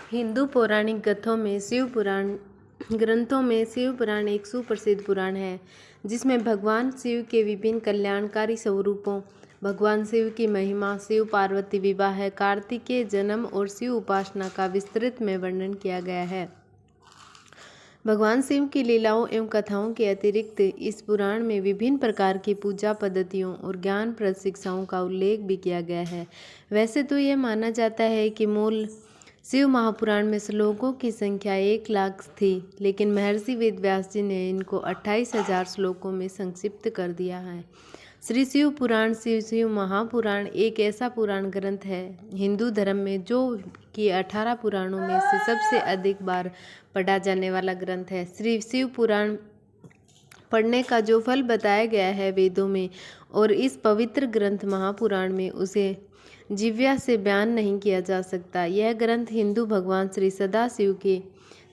हिंदू पौराणिक ग्रंथों में शिव पुराण एक सुप्रसिद्ध पुराण है, जिसमें भगवान शिव के विभिन्न कल्याणकारी स्वरूपों, भगवान शिव की महिमा, शिव पार्वती विवाह, कार्तिकेय जन्म और शिव उपासना का विस्तृत में वर्णन किया गया है। भगवान शिव की लीलाओं एवं कथाओं के अतिरिक्त इस पुराण में विभिन्न प्रकार की पूजा पद्धतियों और ज्ञानप्रद शिक्षाओं का उल्लेख भी किया गया है। वैसे तो यह माना जाता है कि मूल शिव महापुराण में श्लोकों की संख्या 1,00,000 थी, लेकिन महर्षि वेदव्यास जी ने इनको 28,000 श्लोकों में संक्षिप्त कर दिया है। श्री शिव पुराण शिव महापुराण एक ऐसा पुराण ग्रंथ है हिंदू धर्म में जो कि 18 पुराणों में से सबसे अधिक बार पढ़ा जाने वाला ग्रंथ है। श्री शिव पुराण पढ़ने का जो फल बताया गया है वेदों में और इस पवित्र ग्रंथ महापुराण में, उसे जिव्या से बयान नहीं किया जा सकता। यह ग्रंथ हिंदू भगवान श्री सदाशिव के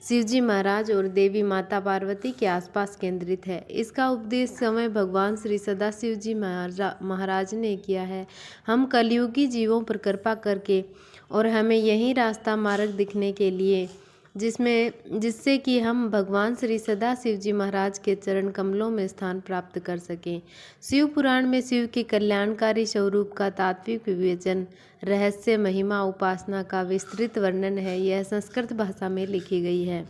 शिवजी महाराज और देवी माता पार्वती के आसपास केंद्रित है। इसका उपदेश समय भगवान श्री सदाशिव जी महाराज ने किया है। हम कलयुगी जीवों पर कृपा करके और हमें यही रास्ता मार्ग दिखने के लिए जिससे कि हम भगवान श्री सदाशिव जी महाराज के चरण कमलों में स्थान प्राप्त कर सकें। शिव पुराण में शिव के कल्याणकारी स्वरूप का तात्विक विवेचन, रहस्य, महिमा, उपासना का विस्तृत वर्णन है। यह संस्कृत भाषा में लिखी गई है।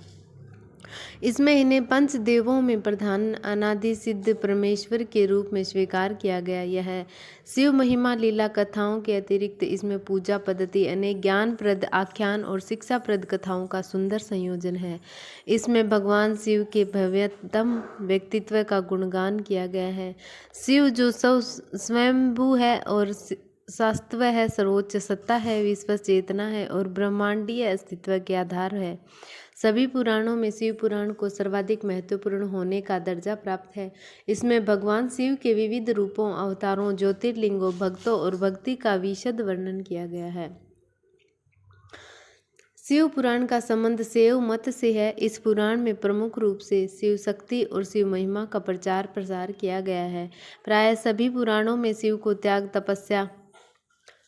इसमें इन्हें पंच देवों में प्रधान अनादि सिद्ध परमेश्वर के रूप में स्वीकार किया गया। यह शिव महिमा लीला कथाओं के अतिरिक्त इसमें पूजा पद्धति, अनेक ज्ञानप्रद आख्यान और शिक्षाप्रद कथाओं का सुंदर संयोजन है। इसमें भगवान शिव के भव्यतम व्यक्तित्व का गुणगान किया गया है। शिव जो स्वयंभू है और शाश्वत है, सर्वोच्च सत्ता है, विश्व चेतना है और ब्रह्मांडीय अस्तित्व के आधार है। सभी पुराणों में शिव पुराण को सर्वाधिक महत्वपूर्ण होने का दर्जा प्राप्त है। इसमें भगवान शिव के विविध रूपों, अवतारों, ज्योतिर्लिंगों, भक्तों और भक्ति का विशद वर्णन किया गया है। शिव पुराण का संबंध शैव मत से है। इस पुराण में प्रमुख रूप से शिव शक्ति और शिव महिमा का प्रचार प्रसार किया गया है। प्राय सभी पुराणों में शिव को त्याग, तपस्या,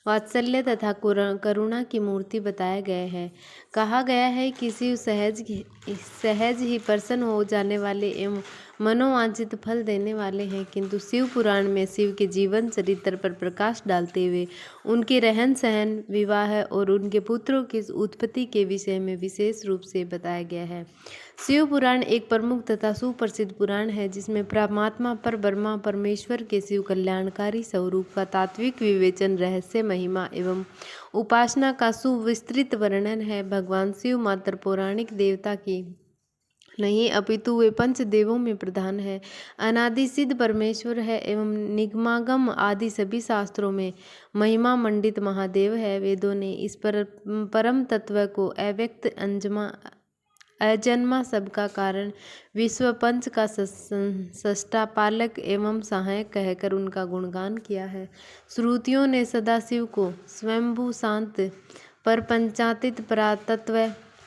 वात्सल्य तथा करुणा की मूर्ति बताया गया है। कहा गया है कि शिव सहज ही प्रसन्न हो जाने वाले एवं मनोवांछित फल देने वाले हैं, किंतु शिव पुराण में शिव के जीवन चरित्र पर प्रकाश डालते हुए उनके रहन सहन, विवाह और उनके पुत्रों की उत्पत्ति के विषय में विशेष रूप से बताया गया है। शिव पुराण एक प्रमुख तथा सुप्रसिद्ध पुराण है, जिसमें परमात्मा पर ब्रह्मा परमेश्वर के शिव कल्याणकारी स्वरूप का तात्विक विवेचन, रहस्य, महिमा एवं उपासना का सुविस्तृत वर्णन है। भगवान शिव मात्र पौराणिक देवता की नहीं अपितु वे पंच देवों में प्रधान है, अनादि सिद्ध परमेश्वर है एवं निगमागम आदि सभी शास्त्रों में महिमा मंडित महादेव है। वेदों ने इस परम तत्व को अव्यक्त, अजन्मा, सबका कारण, विश्व पंच का सृष्टा, पालक एवं सहायक कहकर उनका गुणगान किया है। श्रुतियों ने सदाशिव को स्वयंभू, शांत, परपंचातीत,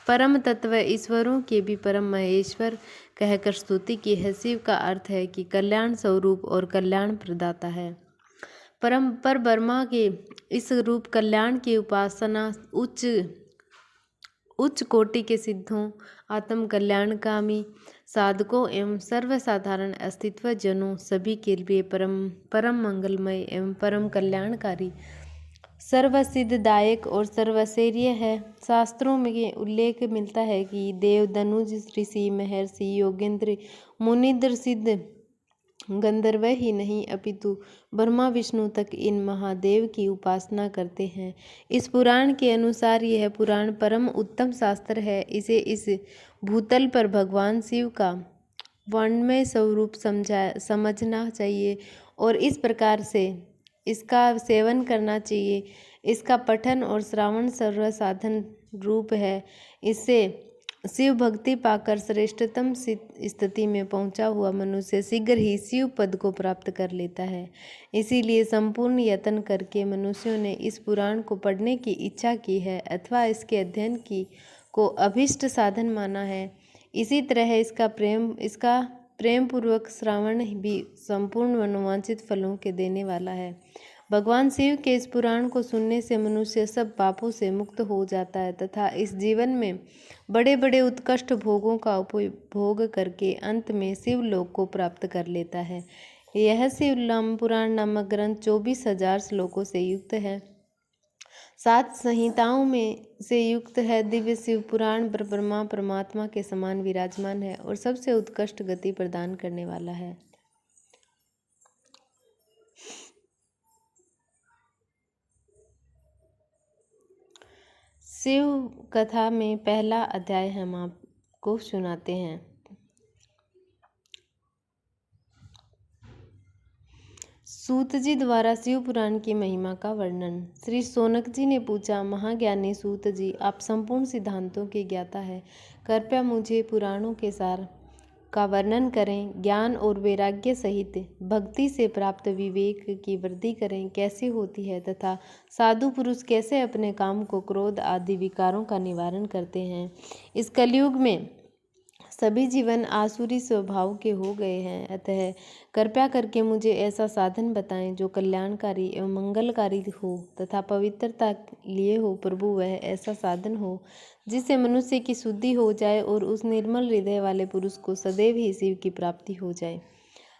परम तत्व, ईश्वरों के भी परम महेश्वर कहकर स्तुति की है। शिव का अर्थ है कि कल्याण स्वरूप और कल्याण प्रदाता है। पर ब्रह्मा के इस रूप कल्याण की उपासना उच्च कोटि के सिद्धों, आत्म कल्याणकामी साधकों एवं सर्वसाधारण अस्तित्व जनों सभी के लिए परम मंगलमय एवं परम कल्याणकारी, सर्वसिद्धदायक और सर्वश्रेय है। शास्त्रों में उल्लेख मिलता है कि देव, धनुज, ऋषि, महर्षि, योगेंद्र, मुनिंद्र, सिद्ध, गंधर्व ही नहीं अपितु ब्रह्मा विष्णु तक इन महादेव की उपासना करते हैं। इस पुराण के अनुसार यह पुराण परम उत्तम शास्त्र है। इसे इस भूतल पर भगवान शिव का वर्णमय स्वरूप समझना चाहिए और इस प्रकार से इसका सेवन करना चाहिए। इसका पठन और श्रावण सर्वसाधन रूप है। इससे शिव भक्ति पाकर श्रेष्ठतम स्थिति में पहुंचा हुआ मनुष्य शीघ्र ही शिव पद को प्राप्त कर लेता है। इसीलिए संपूर्ण यत्न करके मनुष्यों ने इस पुराण को पढ़ने की इच्छा की है अथवा इसके अध्ययन को अभीष्ट साधन माना है। इसी तरह इसका प्रेम पूर्वक श्रावण भी संपूर्ण मनोवांछित फलों के देने वाला है। भगवान शिव के इस पुराण को सुनने से मनुष्य सब पापों से मुक्त हो जाता है तथा इस जीवन में बड़े बड़े उत्कृष्ट भोगों का उपभोग करके अंत में शिवलोक को प्राप्त कर लेता है। यह शिवनाम पुराण नामक ग्रंथ 24,000 श्लोकों से युक्त है, 7 संहिताओं में से युक्त है। दिव्य शिव पुराण ब्रह्मा परमात्मा के समान विराजमान है और सबसे उत्कृष्ट गति प्रदान करने वाला है। शिव कथा में पहला अध्याय हम आपको सुनाते हैं। सूत जी द्वारा शिव पुराण की महिमा का वर्णन। श्री शौनक जी ने पूछा, महाज्ञानी सूत जी, आप संपूर्ण सिद्धांतों के ज्ञाता है, कृपया मुझे पुराणों के सार का वर्णन करें। ज्ञान और वैराग्य सहित भक्ति से प्राप्त विवेक की वृद्धि करें कैसे होती है तथा साधु पुरुष कैसे अपने काम को क्रोध आदि विकारों का निवारण करते हैं। इस कलयुग में सभी जीवन आसुरी स्वभाव के हो गए हैं, अतः कृपया करके मुझे ऐसा साधन बताएं जो कल्याणकारी एवं मंगलकारी हो तथा पवित्रता लिए हो। प्रभु, वह ऐसा साधन हो जिससे मनुष्य की शुद्धि हो जाए और उस निर्मल हृदय वाले पुरुष को सदैव ही शिव की प्राप्ति हो जाए।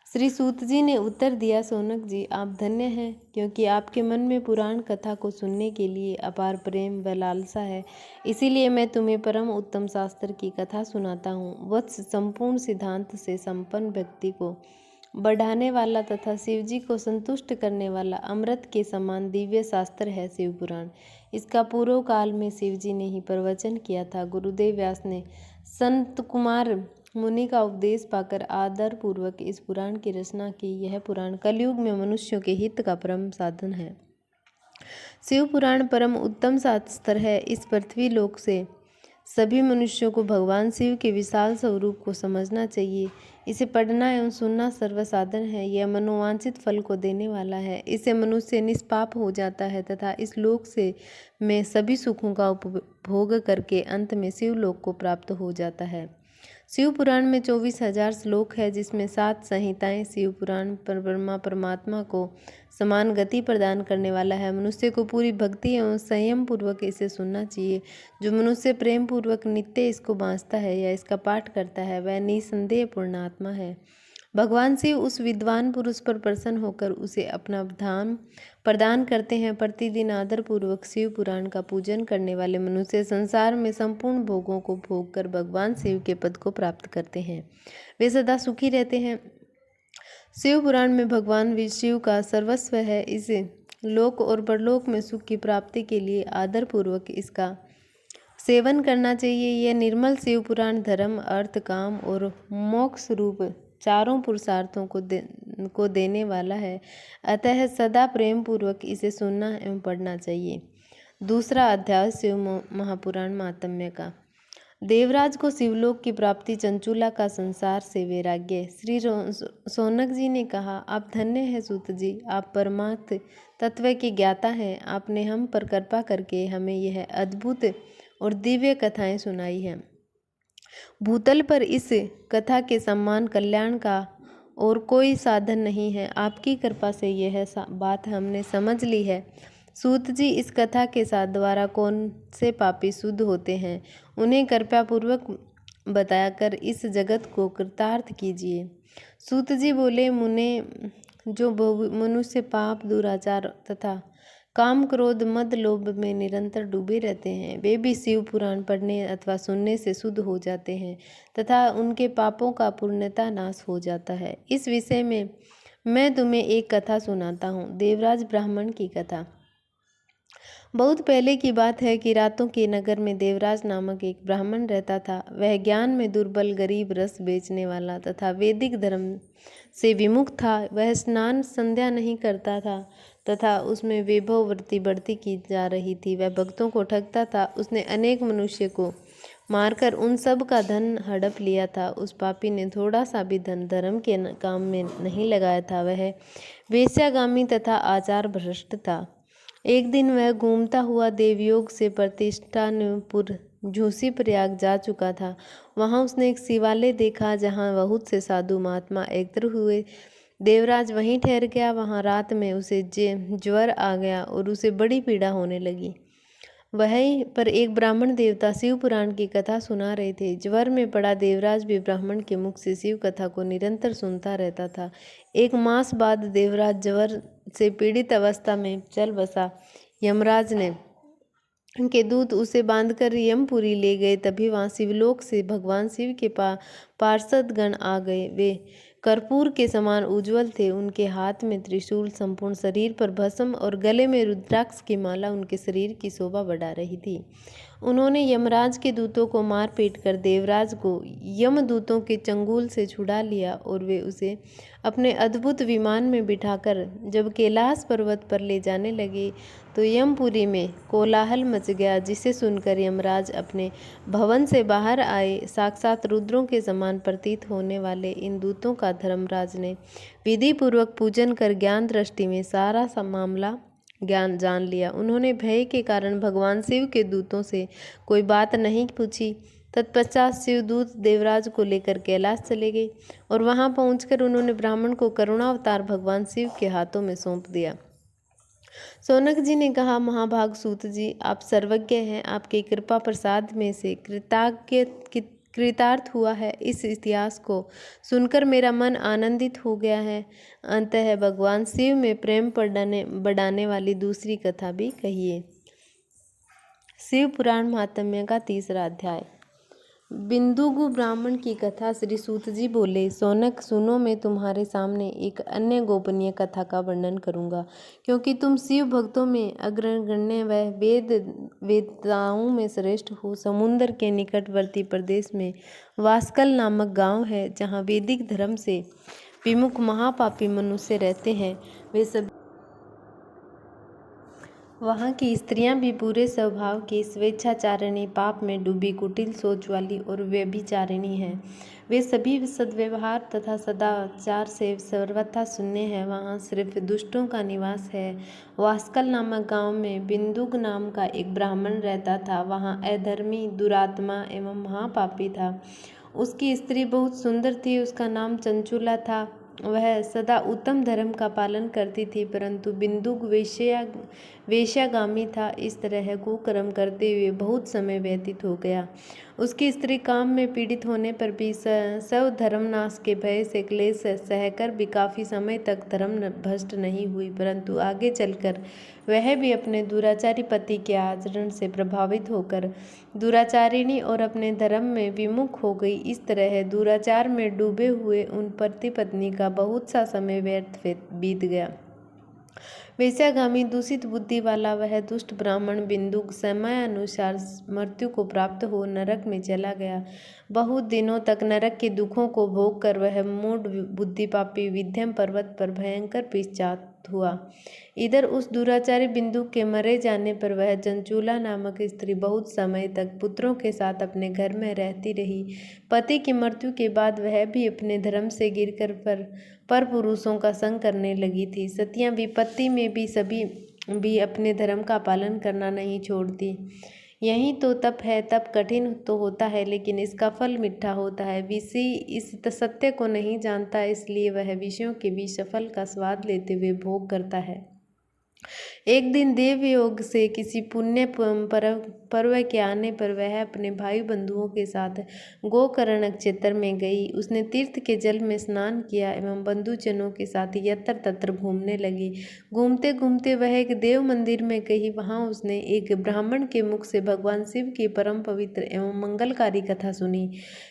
श्री सूत जी ने उत्तर दिया, शौनक जी, आप धन्य हैं, क्योंकि आपके मन में पुराण कथा को सुनने के लिए अपार प्रेम व लालसा है। इसीलिए मैं तुम्हें परम उत्तम शास्त्र की कथा सुनाता हूँ। वत्स, संपूर्ण सिद्धांत से संपन्न व्यक्ति को बढ़ाने वाला तथा शिवजी को संतुष्ट करने वाला अमृत के समान दिव्य शास्त्र है शिव पुराण। इसका पूर्व काल में शिवजी ने ही प्रवचन किया था। गुरुदेव व्यास ने संत कुमार मुनि का उपदेश पाकर आदर पूर्वक इस पुराण की रचना की। यह पुराण कलयुग में मनुष्यों के हित का परम साधन है। शिव पुराण परम उत्तम शास्त्र है। इस पृथ्वी लोक से सभी मनुष्यों को भगवान शिव के विशाल स्वरूप को समझना चाहिए। इसे पढ़ना एवं सुनना सर्वसाधन है। यह मनोवांछित फल को देने वाला है। इससे मनुष्य निष्पाप हो जाता है तथा इस लोक से में सभी सुखों का उपभोग करके अंत में शिवलोक को प्राप्त हो जाता है। शिव पुराण में 24,000 श्लोक है, जिसमें 7 संहिताएं। शिव पुराण ब्रह्मा परमात्मा को समान गति प्रदान करने वाला है। मनुष्य को पूरी भक्ति एवं संयम पूर्वक इसे सुनना चाहिए। जो मनुष्य प्रेम पूर्वक नित्य इसको बाँचता है या इसका पाठ करता है, वह निसंदेह पूर्णात्मा है। भगवान शिव उस विद्वान पुरुष पर प्रसन्न होकर उसे अपना धाम प्रदान करते हैं। प्रतिदिन आदर पूर्वक शिव पुराण का पूजन करने वाले मनुष्य संसार में संपूर्ण भोगों को भोग कर भगवान शिव के पद को प्राप्त करते हैं। वे सदा सुखी रहते हैं। शिव पुराण में भगवान शिव का सर्वस्व है। इस लोक और परलोक में सुख की प्राप्ति के लिए आदर पूर्वक इसका सेवन करना चाहिए। यह निर्मल शिव पुराण धर्म, अर्थ, काम और मोक्ष रूप चारों पुरुषार्थों को देने वाला है। अतः सदा प्रेम पूर्वक इसे सुनना एवं पढ़ना चाहिए। दूसरा अध्याय शिव महापुराण माहात्म्य का। देवराज को शिवलोक की प्राप्ति, चंचूला का संसार से वैराग्य। श्री शौनक जी ने कहा, आप धन्य हैं सूत जी, आप परमार्थ तत्व के ज्ञाता हैं। आपने हम पर कृपा करके हमें यह अद्भुत और दिव्य कथाएं सुनाई हैं। भूतल पर इस कथा के समान कल्याण का और कोई साधन नहीं है। आपकी कृपा से यह बात हमने समझ ली है। सूत जी, इस कथा के साथ द्वारा कौन से पापी शुद्ध होते हैं, उन्हें कृपया पूर्वक बताकर इस जगत को कृतार्थ कीजिए। सूत जी बोले, मुने, जो मनुष्य पाप, दुराचार तथा काम, क्रोध, मद, लोभ में निरंतर डूबे रहते हैं, वे भी शिव पुराण पढ़ने अथवा सुनने से शुद्ध हो जाते हैं तथा उनके पापों का पूर्णतः नाश हो जाता है। इस विषय में मैं तुम्हें एक कथा सुनाता हूँ। देवराज ब्राह्मण की कथा। बहुत पहले की बात है कि रातों के नगर में देवराज नामक एक ब्राह्मण रहता था। वह ज्ञान में दुर्बल, गरीब, रस बेचने वाला तथा वैदिक धर्म से विमुख था। वह स्नान संध्या नहीं करता था तथा उसमें वैभव वृत्ति बढ़ती की जा रही थी। वह भक्तों को ठगता था। उसने अनेक मनुष्य को मारकर उन सब का धन हड़प लिया था। उस पापी ने थोड़ा सा भी धन धर्म के काम में नहीं लगाया था। वह वेश्यागामी तथा आचार भ्रष्ट था। एक दिन वह घूमता हुआ देवयोग से प्रतिष्ठानपुर झूसी प्रयाग जा चुका था। वहां उसने एक शिवालय देखा, जहां बहुत से साधु महात्मा एकत्र हुए देवराज वहीं ठहर गया। वहाँ रात में उसे ज्वर आ गया और उसे बड़ी पीड़ा होने लगी। वहीं पर एक ब्राह्मण देवता शिव पुराण की कथा सुना रहे थे। ज्वर में पड़ा देवराज भी ब्राह्मण के मुख से शिव कथा को निरंतर सुनता रहता था। एक मास बाद देवराज ज्वर से पीड़ित अवस्था में चल बसा। यमराज ने के दूत उसे बांधकर यमपुरी ले गए। तभी वहां शिवलोक से भगवान शिव के पार्षद गण आ गए। वे कर्पूर के समान उज्जवल थे। उनके हाथ में त्रिशूल, संपूर्ण शरीर पर भस्म और गले में रुद्राक्ष की माला उनके शरीर की शोभा बढ़ा रही थी। उन्होंने यमराज के दूतों को मार पीट कर देवराज को यमदूतों के चंगुल से छुड़ा लिया और वे उसे अपने अद्भुत विमान में बिठाकर जब कैलाश पर्वत पर ले जाने लगे तो यमपुरी में कोलाहल मच गया, जिसे सुनकर यमराज अपने भवन से बाहर आए। साक्षात रुद्रों के समान प्रतीत होने वाले इन दूतों का धर्मराज ने विधि पूर्वक पूजन कर ज्ञान दृष्टि में सारा मामला ज्ञान जान लिया। उन्होंने भय के कारण भगवान शिव के दूतों से कोई बात नहीं पूछी। तत्पश्चात शिवदूत देवराज को लेकर कैलाश चले गए और वहां पहुंचकर उन्होंने ब्राह्मण को करुणावतार भगवान शिव के हाथों में सौंप दिया। सौनक जी ने कहा, महाभाग सूत जी, आप सर्वज्ञ हैं। आपकी कृपा प्रसाद में से कृतार्थ हुआ है। इस इतिहास को सुनकर मेरा मन आनंदित हो गया है। अंततः भगवान शिव में प्रेम बढ़ाने वाली दूसरी कथा भी कहिए। शिव पुराण महात्म्य का 3रा अध्याय। बिंदुगु ब्राह्मण की कथा। श्री सूत जी बोले, सौनक सुनो, मैं तुम्हारे सामने एक अन्य गोपनीय कथा का वर्णन करूंगा, क्योंकि तुम शिव भक्तों में अग्रगण्य व वेदताओं में श्रेष्ठ हो। समुद्र के निकटवर्ती प्रदेश में वास्कल नामक गांव है, जहां वैदिक धर्म से विमुख महापापी मनुष्य रहते हैं। वे सब वहाँ की स्त्रियां भी बुरे स्वभाव की, स्वेच्छाचारिणी, पाप में डूबी, कुटिल सोच वाली और व्यभिचारिणी हैं। वे सभी सद्व्यवहार तथा सदाचार से सर्वथा शून्य है। वहाँ सिर्फ दुष्टों का निवास है। वास्कल नामक गांव में बिंदुक नाम का एक ब्राह्मण रहता था। वहाँ अधर्मी, दुरात्मा एवं महापापी था। उसकी स्त्री बहुत सुंदर थी। उसका नाम चंचुला था। वह सदा उत्तम धर्म का पालन करती थी, परंतु बिंदुक वेश्यागामी था। इस तरह कुकर्म करते हुए बहुत समय व्यतीत हो गया। उसकी स्त्री काम में पीड़ित होने पर भी सब धर्मनाश के भय से क्लेश सहकर भी काफी समय तक धर्म भ्रष्ट नहीं हुई, परंतु आगे चलकर वह भी अपने दुराचारी पति के आचरण से प्रभावित होकर दुराचारिणी और अपने धर्म में विमुख हो गई। इस तरह दुराचार में डूबे हुए उन पति पत्नी का बहुत सा समय व्यर्थ बीत गया। वेश्यागामी दूषित बुद्धि वाला वह दुष्ट ब्राह्मण बिंदुक समय अनुसार मृत्यु को प्राप्त हो नरक में चला गया। बहुत दिनों तक नरक के दुखों को भोग कर वह मूढ़ बुद्धि पापी विंध्य पर्वत पर भयंकर पिशाच हुआ। इधर उस दुराचारी बिंदु के मरे जाने पर वह चंचूला नामक स्त्री बहुत समय तक पुत्रों के साथ अपने घर में रहती रही। पति की मृत्यु के बाद वह भी अपने धर्म से गिरकर पर पुरुषों का संग करने लगी थी। सतियां विपत्ति में भी सभी भी अपने धर्म का पालन करना नहीं छोड़ती। यही तो तप है। तप कठिन तो होता है, लेकिन इसका फल मीठा होता है। विषी इस सत्य को नहीं जानता, इसलिए वह विषयों के भी सफल का स्वाद लेते हुए भोग करता है। एक दिन देव योग से किसी पुण्य पर्व के आने पर वह अपने भाई बंधुओं के साथ गोकर्ण क्षेत्र में गई। उसने तीर्थ के जल में स्नान किया एवं बंधुजनों के साथ यत्र तत्र घूमने लगी। घूमते घूमते वह एक देव मंदिर में गई। वहां उसने एक ब्राह्मण के मुख से भगवान शिव की परम पवित्र एवं मंगलकारी कथा सुनी।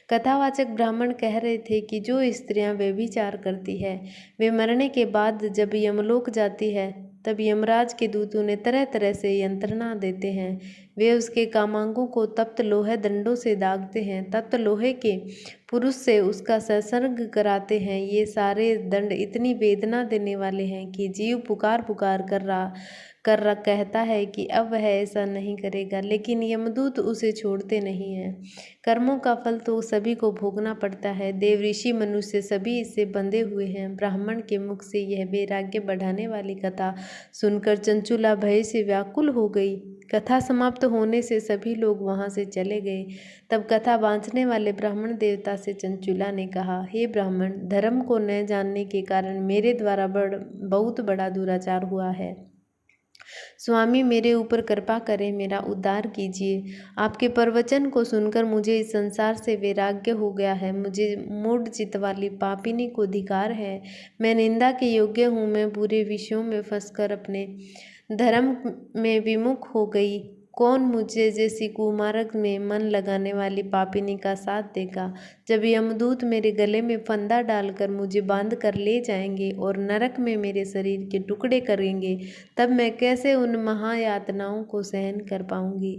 कथावाचक ब्राह्मण कह रहे थे कि जो स्त्रियां व्यभिचार करती है, वे मरने के बाद जब यमलोक जाती है, तब यमराज के दूत उन्हें तरह तरह से यंत्रणा देते हैं। वे उसके कामांगों को तप्त लोहे दंडों से दागते हैं। तप्त लोहे के पुरुष से उसका संसर्ग कराते हैं। ये सारे दंड इतनी वेदना देने वाले हैं कि जीव पुकार पुकार कर कहता है कि अब वह ऐसा नहीं करेगा, लेकिन यमदूत उसे छोड़ते नहीं हैं। कर्मों का फल तो सभी को भोगना पड़ता है। देव, ऋषि, मनुष्य सभी इससे बंधे हुए हैं। ब्राह्मण के मुख से यह वैराग्य बढ़ाने वाली कथा सुनकर चंचुला भय से व्याकुल हो गई। कथा समाप्त होने से सभी लोग वहां से चले गए। तब कथा बांचने वाले ब्राह्मण देवता से चंचुला ने कहा, हे ब्राह्मण, धर्म को न जानने के कारण मेरे द्वारा बहुत बड़ा दुराचार हुआ है। स्वामी, मेरे ऊपर कृपा करें, मेरा उद्धार कीजिए। आपके प्रवचन को सुनकर मुझे इस संसार से वैराग्य हो गया है। मुझे मूढ़ चित्त वाली पापिनी को धिक्कार है। मैं निंदा के योग्य हूँ। मैं बुरे विषयों में फंसकर अपने धर्म में विमुख हो गई। कौन मुझे जैसी कुमार्ग में मन लगाने वाली पापिनी का साथ देगा? जब यमदूत मेरे गले में फंदा डालकर मुझे बांध कर ले जाएंगे और नरक में मेरे शरीर के टुकड़े करेंगे, तब मैं कैसे उन महायातनाओं को सहन कर पाऊंगी?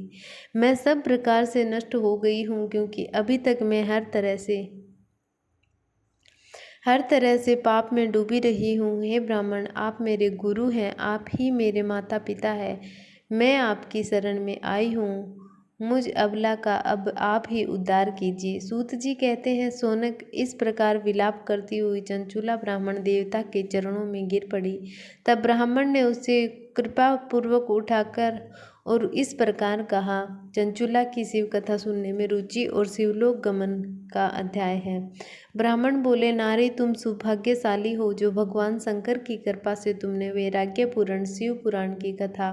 मैं सब प्रकार से नष्ट हो गई हूँ, क्योंकि अभी तक मैं हर तरह से पाप में डूबी रही हूँ। हे ब्राह्मण, आप मेरे गुरु हैं, आप ही मेरे माता पिता हैं। मैं आपकी शरण में आई हूँ। मुझ अबला का अब आप ही उद्धार कीजिए। सूत जी कहते हैं, सोनक इस प्रकार विलाप करती हुई चंचुला ब्राह्मण देवता के चरणों में गिर पड़ी। तब ब्राह्मण ने उसे कृपा पूर्वक उठाकर और इस प्रकार कहा। चंचुला की शिव कथा सुनने में रुचि और शिवलोक गमन का अध्याय है। ब्राह्मण बोले, नारी, तुम सौभाग्यशाली हो जो भगवान शंकर की कृपा से तुमने वैराग्यपूर्ण शिव पुराण की कथा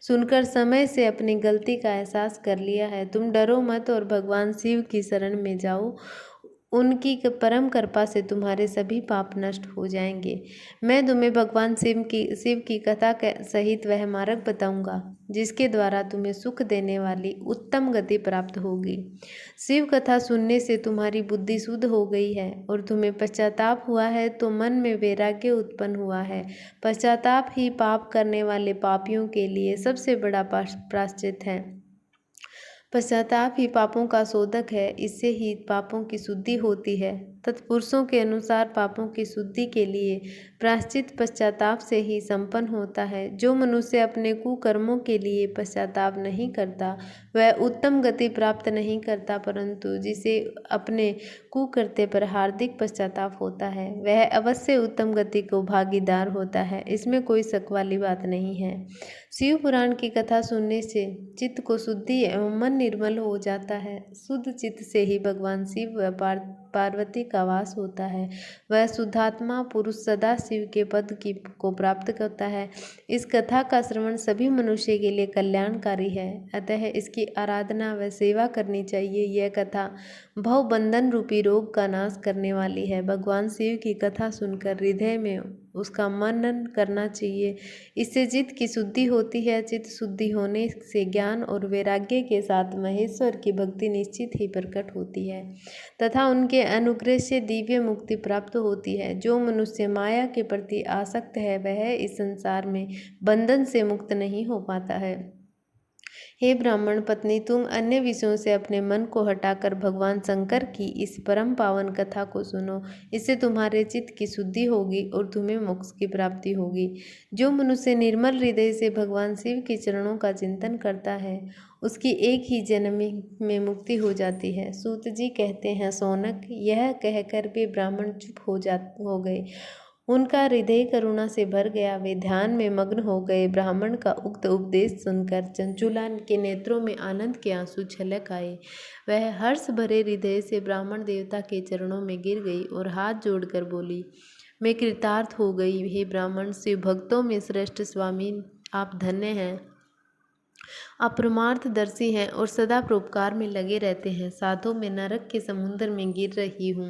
सुनकर समय से अपनी गलती का एहसास कर लिया है। तुम डरो मत और भगवान शिव की शरण में जाओ। उनकी परम कृपा से तुम्हारे सभी पाप नष्ट हो जाएंगे। मैं तुम्हें भगवान शिव की कथा सहित वह मार्ग बताऊंगा जिसके द्वारा तुम्हें सुख देने वाली उत्तम गति प्राप्त होगी। शिव कथा सुनने से तुम्हारी बुद्धि शुद्ध हो गई है और तुम्हें पश्चाताप हुआ है तो मन में वैराग्य उत्पन्न हुआ है। पश्चाताप ही पाप करने वाले पापियों के लिए सबसे बड़ा प्रायश्चित है। पश्चाताप ही पापों का शोधक है। इससे ही पापों की शुद्धि होती है। तत्पुरुषों के अनुसार पापों की शुद्धि के लिए प्रायश्चित पश्चाताप से ही संपन्न होता है। जो मनुष्य अपने कुकर्मों के लिए पश्चाताप नहीं करता वह उत्तम गति प्राप्त नहीं करता, परंतु जिसे अपने कुकृत्य पर हार्दिक पश्चाताप होता है वह अवश्य उत्तम गति को भागीदार होता है। इसमें कोई शक वाली बात नहीं है। शिव पुराण की कथा सुनने से चित्त को शुद्धि एवं मन निर्मल हो जाता है। शुद्ध चित्त से ही भगवान शिव व पार्वती का वास होता है। वह शुद्धात्मा पुरुष सदा शिव के पद को प्राप्त करता है। इस कथा का श्रवण सभी मनुष्य के लिए कल्याणकारी है, अतः इसकी आराधना व सेवा करनी चाहिए। यह कथा भव बंधन रूपी रोग का नाश करने वाली है। भगवान शिव की कथा सुनकर हृदय में उसका मनन करना चाहिए। इससे चित्त की शुद्धि होती है। चित्त शुद्धि होने से ज्ञान और वैराग्य के साथ महेश्वर की भक्ति निश्चित ही प्रकट होती है तथा उनके अनुग्रह से दिव्य मुक्ति प्राप्त होती है। जो मनुष्य माया के प्रति आसक्त है वह इस संसार में बंधन से मुक्त नहीं हो पाता है। हे ब्राह्मण पत्नी, तुम अन्य विषयों से अपने मन को हटाकर भगवान शंकर की इस परम पावन कथा को सुनो। इससे तुम्हारे चित्त की शुद्धि होगी और तुम्हें मोक्ष की प्राप्ति होगी। जो मनुष्य निर्मल हृदय से भगवान शिव के चरणों का चिंतन करता है उसकी एक ही जन्म में मुक्ति हो जाती है। सूत जी कहते हैं, सोनक, यह कहकर भी ब्राह्मण चुप हो गए। उनका हृदय करुणा से भर गया। वे ध्यान में मग्न हो गए। ब्राह्मण का उक्त उपदेश सुनकर चंचुला के नेत्रों में आनंद के आंसू छलक आए। वह हर्ष भरे हृदय से ब्राह्मण देवता के चरणों में गिर गई और हाथ जोड़कर बोली, मैं कृतार्थ हो गई। हे ब्राह्मण, शिव भक्तों में श्रेष्ठ स्वामी, आप धन्य हैं। आप परमार्थदर्शी हैं और सदा परोपकार में लगे रहते हैं। साधु में नरक के समुद्र में गिर रही हूँ,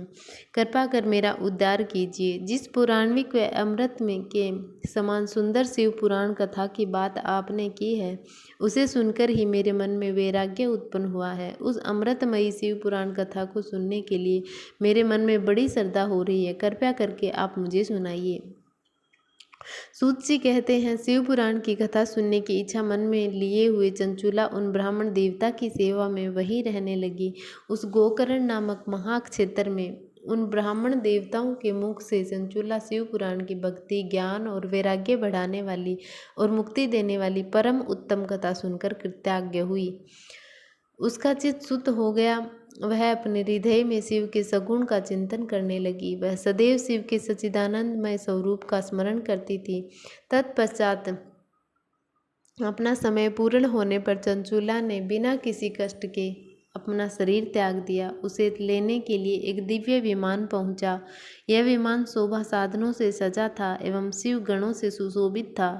कृपा कर मेरा उद्धार कीजिए। जिस पुराणिक व अमृत में के समान सुंदर शिव पुराण कथा की बात आपने की है उसे सुनकर ही मेरे मन में वैराग्य उत्पन्न हुआ है। उस अमृतमयी शिव पुराण कथा को सुनने के लिए मेरे मन में बड़ी श्रद्धा हो रही है। कृपया करके आप मुझे सुनाइए। सूत जी कहते हैं, शिव पुराण की कथा सुनने की इच्छा मन में लिए हुए चंचुला उन ब्राह्मण देवता की सेवा में वहीं रहने लगी। उस गोकर्ण नामक महाक्षेत्र में उन ब्राह्मण देवताओं के मुख से चंचूला शिव पुराण की भक्ति, ज्ञान और वैराग्य बढ़ाने वाली और मुक्ति देने वाली परम उत्तम कथा सुनकर कृतज्ञ हुई। उसका चित्त शुद्ध हो गया। वह अपने हृदय में शिव के सगुण का चिंतन करने लगी। वह सदैव शिव के सच्चिदानंदमय स्वरूप का स्मरण करती थी। तत्पश्चात अपना समय पूर्ण होने पर चंचूला ने बिना किसी कष्ट के अपना शरीर त्याग दिया। उसे लेने के लिए एक दिव्य विमान पहुंचा। यह विमान शोभा साधनों से सजा था एवं शिव गणों से सुशोभित था।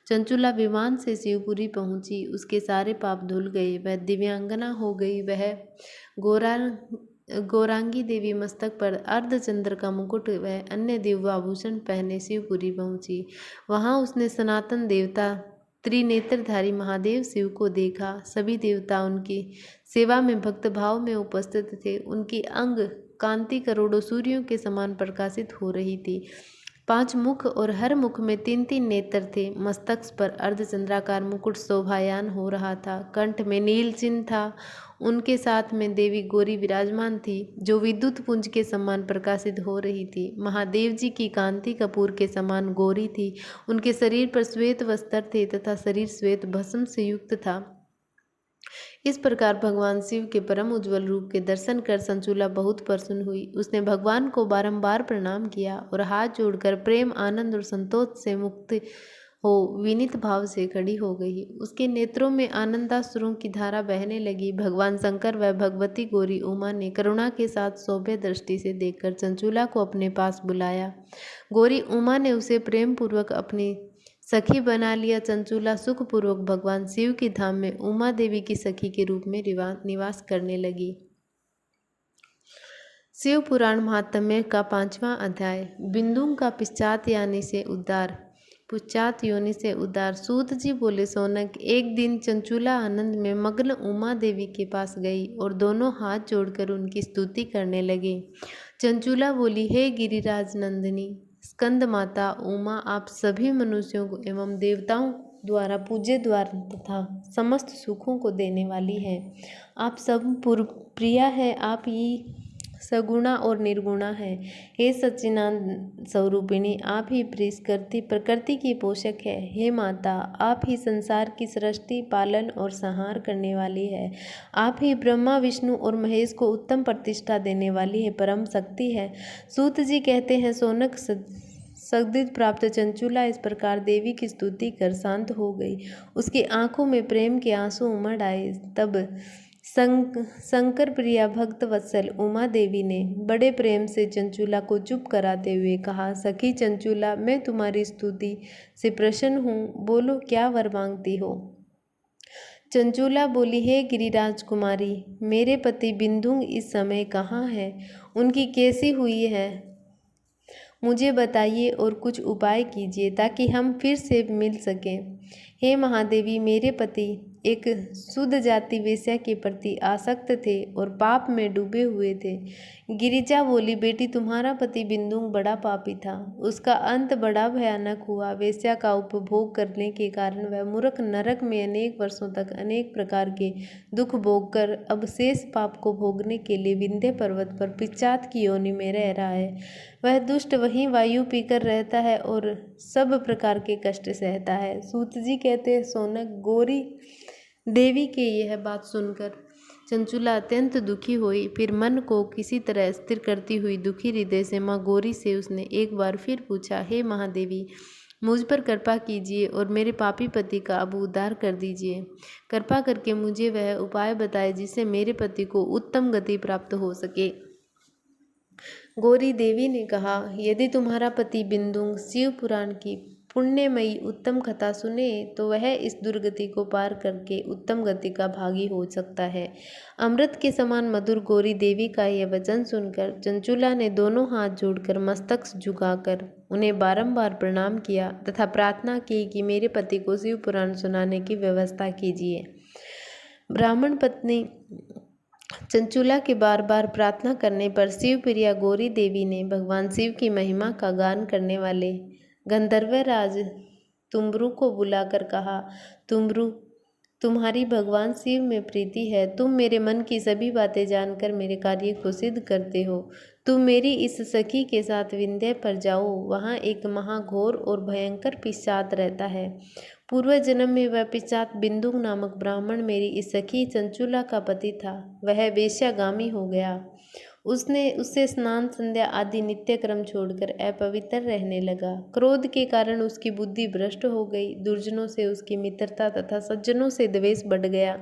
चंचूला विमान से शिवपुरी पहुंची। उसके सारे पाप धुल गए। वह दिव्यांगना हो गई। वह गौरांगी देवी मस्तक पर अर्धचंद्र का मुकुट व अन्य दिव्य आभूषण पहने शिवपुरी पहुंची। वहां उसने सनातन देवता त्रिनेत्रधारी महादेव शिव को देखा। सभी देवता उनकी सेवा में भक्त भाव में उपस्थित थे। उनकी अंग कांति करोड़ों सूर्यों के समान प्रकाशित हो रही थी। 5 मुख और हर मुख में 3-3 नेत्र थे। मस्तक पर अर्धचंद्राकार मुकुट शोभायान हो रहा था। कंठ में नील चिन्ह था। उनके साथ में देवी गौरी विराजमान थी, जो विद्युत पुंज के समान प्रकाशित हो रही थी। महादेव जी की कांति कपूर के समान गौरी थी। उनके शरीर पर श्वेत वस्त्र थे तथा शरीर श्वेत भस्म से युक्त था। इस प्रकार भगवान शिव के परम उज्ज्वल रूप के दर्शन कर चंचूला बहुत प्रसन्न हुई। उसने भगवान को बारंबार प्रणाम किया और हाथ जोड़कर प्रेम, आनंद और संतोष से मुक्त हो विनीत भाव से खड़ी हो गई। उसके नेत्रों में आनंदाश्रुओं की धारा बहने लगी। भगवान शंकर व भगवती गौरी उमा ने करुणा के साथ सौम्य दृष्टि से देखकर चंचूला को अपने पास बुलाया। गौरी उमा ने उसे प्रेम पूर्वक अपनी सखी बना लिया। चंचूला सुखपूर्वक भगवान शिव के धाम में उमा देवी की सखी के रूप में निवास करने लगी। शिव पुराण महात्म्य का 5वां अध्याय। बिंदु का पिशाच यानी से उद्धार। पुश्चात योनि से उद्धार। सूत जी बोले, सोनक, एक दिन चंचूला आनंद में मग्न उमा देवी के पास गई और दोनों हाथ जोड़कर उनकी स्तुति करने लगे। चंचूला बोली, हे गिरिराज नंदिनी स्कंद माता उमा, आप सभी मनुष्यों को एवं देवताओं द्वारा पूज्य द्वार तथा समस्त सुखों को देने वाली है। आप सब प्रिया है। आप ही सगुणा और निर्गुणा है। हे सच्चिदानंद स्वरूपिणी, आप ही प्रकृति की पोषक है। हे माता, आप ही संसार की सृष्टि, पालन और संहार करने वाली है। आप ही ब्रह्मा, विष्णु और महेश को उत्तम प्रतिष्ठा देने वाली है, परम शक्ति है। सूत जी कहते हैं, सोनक, सद्गति प्राप्त चंचूला इस प्रकार देवी की स्तुति कर शांत हो गई। उसकी आंखों में प्रेम के आंसू उमड़ आए। तब शंकर प्रिया भक्त वत्सल उमा देवी ने बड़े प्रेम से चंचूला को चुप कराते हुए कहा, सखी चंचूला, मैं तुम्हारी स्तुति से प्रसन्न हूँ। बोलो, क्या वर मांगती हो? चंचूला बोली, हे गिरिराज कुमारी, मेरे पति बिंदु इस समय कहाँ है? उनकी कैसी हुई है? मुझे बताइए और कुछ उपाय कीजिए ताकि हम फिर से मिल सकें। हे महादेवी, मेरे पति एक शुद्ध जाति वेश्या के प्रति आसक्त थे और पाप में डूबे हुए थे। गिरिजा बोली, बेटी, तुम्हारा पति बिंदु बड़ा पापी था। उसका अंत बड़ा भयानक हुआ। वेश्या का उपभोग करने के कारण वह मूर्ख नरक में अनेक वर्षों तक अनेक प्रकार के दुख भोग कर अब शेष पाप को भोगने के लिए विंध्य पर्वत पर पिशाच की योनि में रह रहा है। वह दुष्ट वहीं वायु पीकर रहता है और सब प्रकार के कष्ट सहता है। सूत जी कहते हैं, सोनक, गौरी देवी के यह बात सुनकर चंचूला अत्यंत दुखी हुई। फिर मन को किसी तरह स्थिर करती हुई दुखी हृदय से माँ गौरी से उसने एक बार फिर पूछा, हे महादेवी, मुझ पर कृपा कीजिए और मेरे पापी पति का अब उद्धार कर दीजिए। कृपा करके मुझे वह उपाय बताए जिससे मेरे पति को उत्तम गति प्राप्त हो सके। गौरी देवी ने कहा, यदि तुम्हारा पति बिंदु शिव पुराण की पुण्यमयी उत्तम कथा सुने तो वह इस दुर्गति को पार करके उत्तम गति का भागी हो सकता है। अमृत के समान मधुर गौरी देवी का यह वचन सुनकर चंचूला ने दोनों हाथ जोड़कर मस्तक झुकाकर उन्हें बारंबार प्रणाम किया तथा प्रार्थना की कि मेरे पति को शिव पुराण सुनाने की व्यवस्था कीजिए। ब्राह्मण पत्नी चंचूला के बार बार प्रार्थना करने पर शिव प्रिया गौरी देवी ने भगवान शिव की महिमा का गान करने वाले गंधर्वराज तुम्बरु को बुलाकर कहा, तुम्बरु, तुम्हारी भगवान शिव में प्रीति है। तुम मेरे मन की सभी बातें जानकर मेरे कार्य को सिद्ध करते हो। तुम मेरी इस सखी के साथ विंध्य पर जाओ, वहाँ एक महाघोर और भयंकर पिशाच रहता है। पूर्व जन्म में वह पिशाच बिंदु नामक ब्राह्मण मेरी इस सखी चंचुला का पति था। वह वेश्यागामी हो गया। उससे स्नान संध्या आदि नित्य क्रम छोड़कर अपवित्र रहने लगा। क्रोध के कारण उसकी बुद्धि भ्रष्ट हो गई। दुर्जनों से उसकी मित्रता तथा सज्जनों से द्वेष बढ़ गया।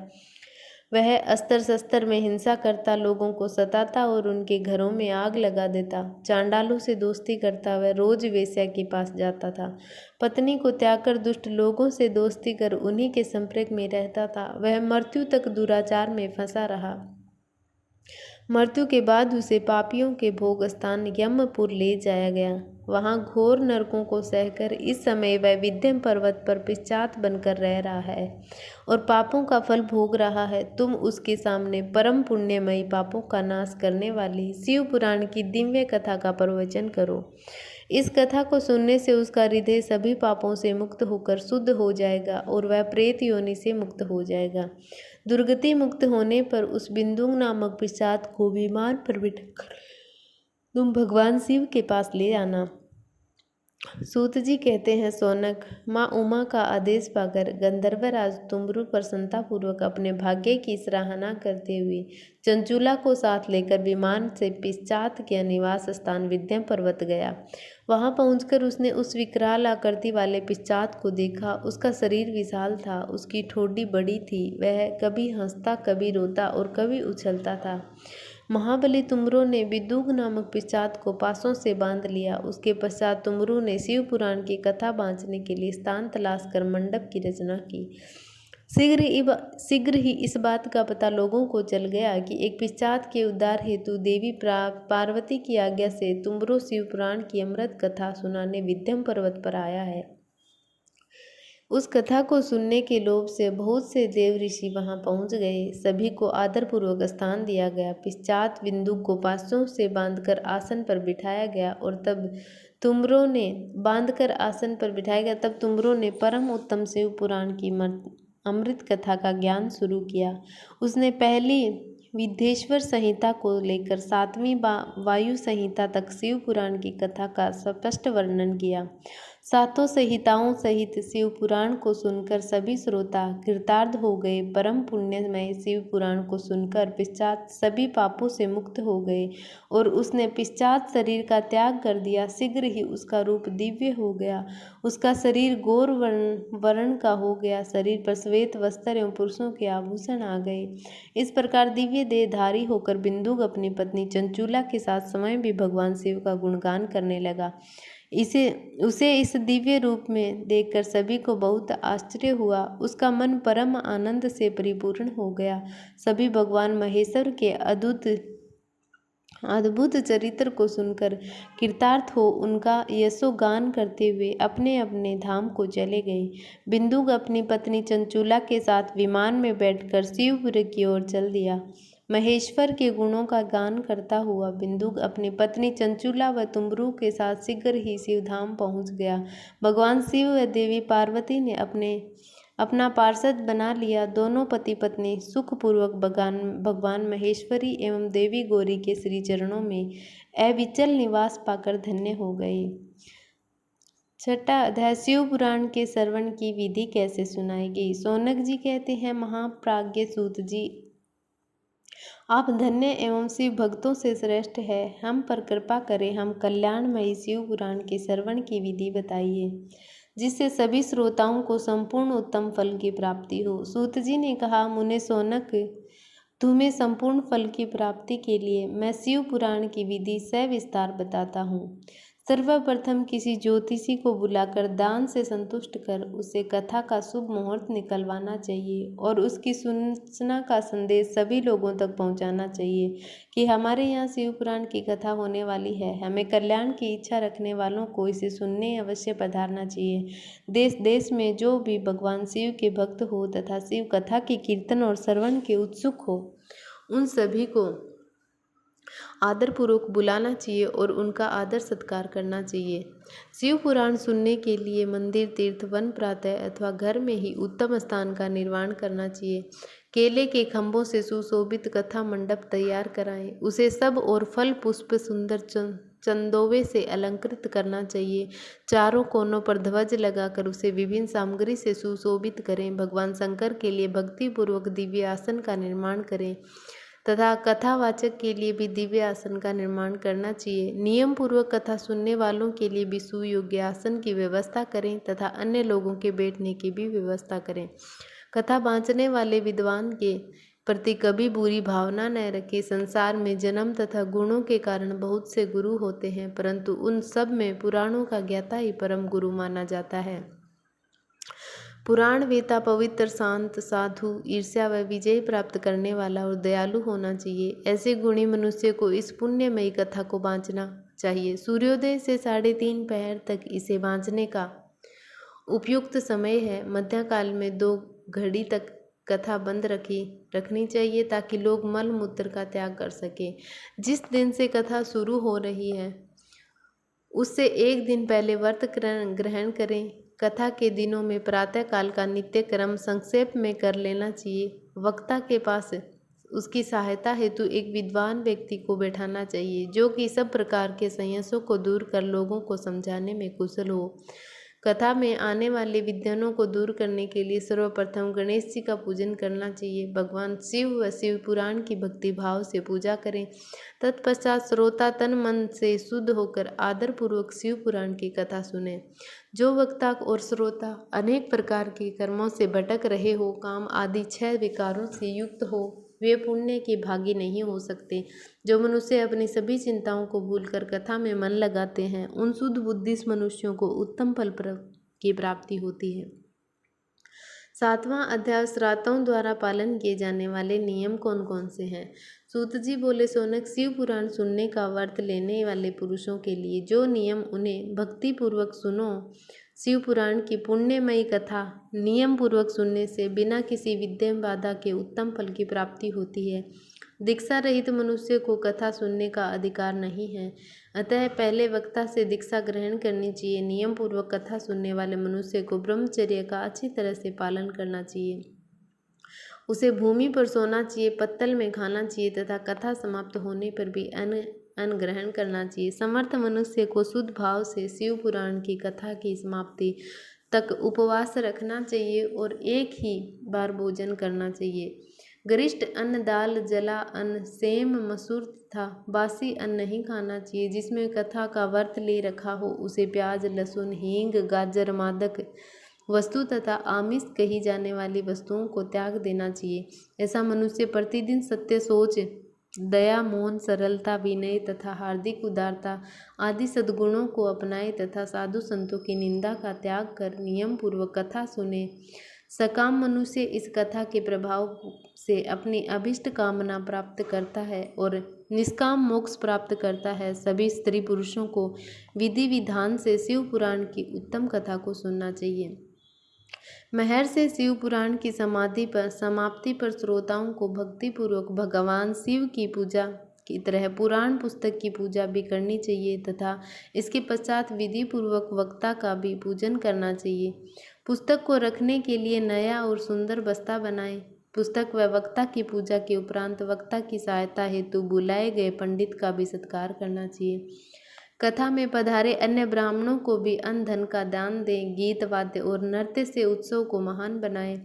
वह अस्त्र शस्त्र में हिंसा करता, लोगों को सताता और उनके घरों में आग लगा देता। चांडालों से दोस्ती करता, वह रोज वेश्या के पास जाता था। पत्नी को त्याग कर दुष्ट लोगों से दोस्ती कर उन्हीं के संपर्क में रहता था। वह मृत्यु तक दुराचार में फंसा रहा। मृत्यु के बाद उसे पापियों के भोग स्थान यमपुर ले जाया गया। वहां घोर नरकों को सहकर इस समय वह विंध्य पर्वत पर पिशाच बनकर रह रहा है और पापों का फल भोग रहा है। तुम उसके सामने परम पुण्यमयी पापों का नाश करने वाली शिव पुराण की दिव्य कथा का प्रवचन करो। इस कथा को सुनने से उसका हृदय सभी पापों से मुक्त होकर शुद्ध हो जाएगा और वह प्रेत योनि से मुक्त हो जाएगा। दुर्गति मुक्त होने पर उस बिंदु नामक पिशाच को विमान पर बिठाकर तुम भगवान शिव के पास ले आना। सूत जी कहते हैं, सौनक, माँ उमा का आदेश पाकर गंधर्वराज तुमरु प्रसन्नतापूर्वक अपने भाग्य की सराहना करते हुए चंचुला को साथ लेकर विमान से पिशाच के निवास स्थान विंध्य पर्वत गया। वहां पहुंचकर उसने उस विकराल आकृति वाले पिशाच को देखा। उसका शरीर विशाल था, उसकी ठोड़ी बड़ी थी। वह कभी हंसता, कभी रोता और कभी उछलता था। महाबली तुमरू ने विदुग नामक पिशाच को पासों से बांध लिया। उसके पश्चात तुमरू ने शिव पुराण की कथा बांचने के लिए स्थान तलाश कर मंडप की रचना की। शीघ्र ही इस बात का पता लोगों को चल गया कि एक पिशाच के उद्धार हेतु देवी पार्वती की आज्ञा से तुमरू शिव पुराण की अमृत कथा सुनाने विंध्य पर्वत पर आया है। उस कथा को सुनने के लोभ से बहुत से देव ऋषि वहां पहुंच गए। सभी को आदरपूर्वक स्थान दिया गया। पिशाच बिंदु को पासों से बांधकर आसन पर बिठाया गया और तब तुमरो ने परम उत्तम शिव पुराण की अमृत कथा का ज्ञान शुरू किया। उसने पहली विद्येश्वर संहिता को लेकर 7वीं वायु संहिता तक शिव पुराण की कथा का स्पष्ट वर्णन किया। सातों संहिताओं सहित शिव पुराण को सुनकर सभी श्रोता कृतार्थ हो गए। परम पुण्यमय शिव पुराण को सुनकर पिशाच सभी पापों से मुक्त हो गए और उसने पिशाच शरीर का त्याग कर दिया। शीघ्र ही उसका रूप दिव्य हो गया। उसका शरीर गौर वर्ण का हो गया। शरीर पर श्वेत वस्त्र एवं पुरुषों के आभूषण आ गए। इस प्रकार दिव्य देहधारी होकर बिंदुक अपनी पत्नी चंचुला के साथ स्वयं भी भगवान शिव का गुणगान करने लगा। उसे इस दिव्य रूप में देखकर सभी को बहुत आश्चर्य हुआ। उसका मन परम आनंद से परिपूर्ण हो गया। सभी भगवान महेश्वर के अद्भुत चरित्र को सुनकर कृतार्थ हो उनका यशोगान करते हुए अपने अपने धाम को चले गए। बिंदुक अपनी पत्नी चंचुला के साथ विमान में बैठकर शिवपुरी की ओर चल दिया। महेश्वर के गुणों का गान करता हुआ बिंदुक अपनी पत्नी चंचुला व तुमरू के साथ शीघ्र ही शिवधाम पहुंच गया। भगवान शिव व देवी पार्वती ने अपना पार्षद बना लिया। दोनों पति पत्नी सुखपूर्वक भगवान महेश्वरी एवं देवी गौरी के श्री चरणों में अविचल निवास पाकर धन्य हो गए। 6वां अध्याय शिव पुराण के श्रवण की विधि कैसे सुनाई गई। सौनक जी कहते हैं, महाप्राज्ञ सूत जी, आप धन्य एवं शिव भक्तों से श्रेष्ठ है। हम पर कृपा करें, हम कल्याणमयी शिव पुराण के श्रवण की विधि बताइए जिससे सभी श्रोताओं को संपूर्ण उत्तम फल की प्राप्ति हो। सूत जी ने कहा, मुने सौनक, तुम्हें संपूर्ण फल की प्राप्ति के लिए मैं शिव पुराण की विधि सविस्तार बताता हूँ। सर्वप्रथम किसी ज्योतिषी को बुलाकर दान से संतुष्ट कर उसे कथा का शुभ मुहूर्त निकलवाना चाहिए और उसकी सूचना का संदेश सभी लोगों तक पहुंचाना चाहिए कि हमारे यहाँ शिव पुराण की कथा होने वाली है। हमें कल्याण की इच्छा रखने वालों को इसे सुनने अवश्य पधारना चाहिए। देश देश में जो भी भगवान शिव के भक्त हो तथा शिव कथा के कीर्तन और श्रवण के उत्सुक हो, उन सभी को आदरपूर्वक बुलाना चाहिए और उनका आदर सत्कार करना चाहिए। शिव पुराण सुनने के लिए मंदिर, तीर्थ, वन, प्रातः अथवा घर में ही उत्तम स्थान का निर्माण करना चाहिए। केले के खंभों से सुशोभित कथा मंडप तैयार कराएं। उसे सब और फल पुष्प सुंदर चंदोवे से अलंकृत करना चाहिए। चारों कोनों पर ध्वज लगाकर उसे विभिन्न सामग्री से सुशोभित करें। भगवान शंकर के लिए भक्ति पूर्वक दिव्य आसन का निर्माण करें तथा कथावाचक के लिए भी दिव्य आसन का निर्माण करना चाहिए। नियम पूर्वक कथा सुनने वालों के लिए भी सुयोग्य आसन की व्यवस्था करें तथा अन्य लोगों के बैठने की भी व्यवस्था करें। कथा बाँचने वाले विद्वान के प्रति कभी बुरी भावना न रखें। संसार में जन्म तथा गुणों के कारण बहुत से गुरु होते हैं, परंतु उन सब में पुराणों का ज्ञाता ही परम गुरु माना जाता है। पुराण वेता पवित्र, शांत, साधु, ईर्ष्या व विजय प्राप्त करने वाला और दयालु होना चाहिए। ऐसे गुणी मनुष्य को इस पुण्यमयी कथा को बाँचना चाहिए। सूर्योदय से 3:30 पहर तक इसे बाँचने का उपयुक्त समय है। मध्यकाल में 2 घड़ी तक कथा बंद रखनी चाहिए ताकि लोग मल मूत्र का त्याग कर सके। जिस दिन से कथा शुरू हो रही है उससे 1 दिन पहले व्रत ग्रहण करें। कथा के दिनों में प्रातः काल का नित्य क्रम संक्षेप में कर लेना चाहिए। वक्ता के पास उसकी सहायता हेतु एक विद्वान व्यक्ति को बैठाना चाहिए जो कि सब प्रकार के संशयों को दूर कर लोगों को समझाने में कुशल हो। कथा में आने वाले विघ्नों को दूर करने के लिए सर्वप्रथम गणेश जी का पूजन करना चाहिए। भगवान शिव व शिव पुराण की भक्ति भाव से पूजा करें। तत्पश्चात श्रोता तन मन से शुद्ध होकर आदर पूर्वक शिव पुराण की कथा सुने। जो वक्ता और श्रोता अनेक प्रकार के कर्मों से भटक रहे हो, काम आदि 6 विकारों से युक्त हो, वे पुण्य के भागी नहीं हो सकते। जो मनुष्य अपनी सभी चिंताओं को भूलकर कथा में मन लगाते हैं, उन शुद्ध बुद्धि मनुष्यों को उत्तम फल की प्राप्ति होती है। 7वां अध्याय श्राद्धों द्वारा पालन किए जाने वाले नियम कौन कौन से हैं। सूत जी बोले, सोनक, शिव पुराण सुनने का व्रत लेने वाले पुरुषों के लिए जो नियम उन्हें भक्ति पूर्वक सुनो। शिव पुराण की पुण्यमयी कथा नियम पूर्वक सुनने से बिना किसी विघ्न बाधा के उत्तम फल की प्राप्ति होती है। दीक्षा रहित मनुष्य को कथा सुनने का अधिकार नहीं है, अतः पहले वक्ता से दीक्षा ग्रहण करनी चाहिए। नियम पूर्वक कथा सुनने वाले मनुष्य को ब्रह्मचर्य का अच्छी तरह से पालन करना चाहिए। उसे भूमि पर सोना चाहिए, पत्तल में खाना चाहिए तथा कथा समाप्त होने पर भी अन्न ग्रहण करना चाहिए। समर्थ मनुष्य को शुद्ध भाव से शिव पुराण की कथा की समाप्ति तक उपवास रखना चाहिए और एक ही बार भोजन करना चाहिए। गरिष्ठ अन्न, दाल, जला अन्न, सेम, मसूर तथा बासी अन्न नहीं खाना चाहिए। जिसमें कथा का व्रत ले रखा हो उसे प्याज, लहसुन, हींग, गाजर, मादक वस्तु तथा आमिष कही जाने वाली वस्तुओं को त्याग देना चाहिए। ऐसा मनुष्य प्रतिदिन सत्य, सोच, दया, मौन, सरलता, विनय तथा हार्दिक उदारता आदि सद्गुणों को अपनाए तथा साधु संतों की निंदा का त्याग कर नियम पूर्वक कथा सुने। सकाम मनुष्य इस कथा के प्रभाव से अपनी अभिष्ट कामना प्राप्त करता है और निष्काम मोक्ष प्राप्त करता है। सभी स्त्री पुरुषों को विधि विधान से शिव पुराण की उत्तम कथा को सुनना चाहिए। महर से शिव पुराण की समाप्ति पर श्रोताओं को भक्ति पूर्वक भगवान शिव की पूजा की तरह पुराण पुस्तक की पूजा भी करनी चाहिए तथा इसके पश्चात विधि पूर्वक वक्ता का भी पूजन करना चाहिए। पुस्तक को रखने के लिए नया और सुंदर बस्ता बनाएं। पुस्तक व वक्ता की पूजा के उपरांत वक्ता की सहायता हेतु बुलाए गए पंडित का भी सत्कार करना चाहिए। कथा में पधारे अन्य ब्राह्मणों को भी अन्न धन का दान दें। गीत, वाद्य और नृत्य से उत्सव को महान बनाएं।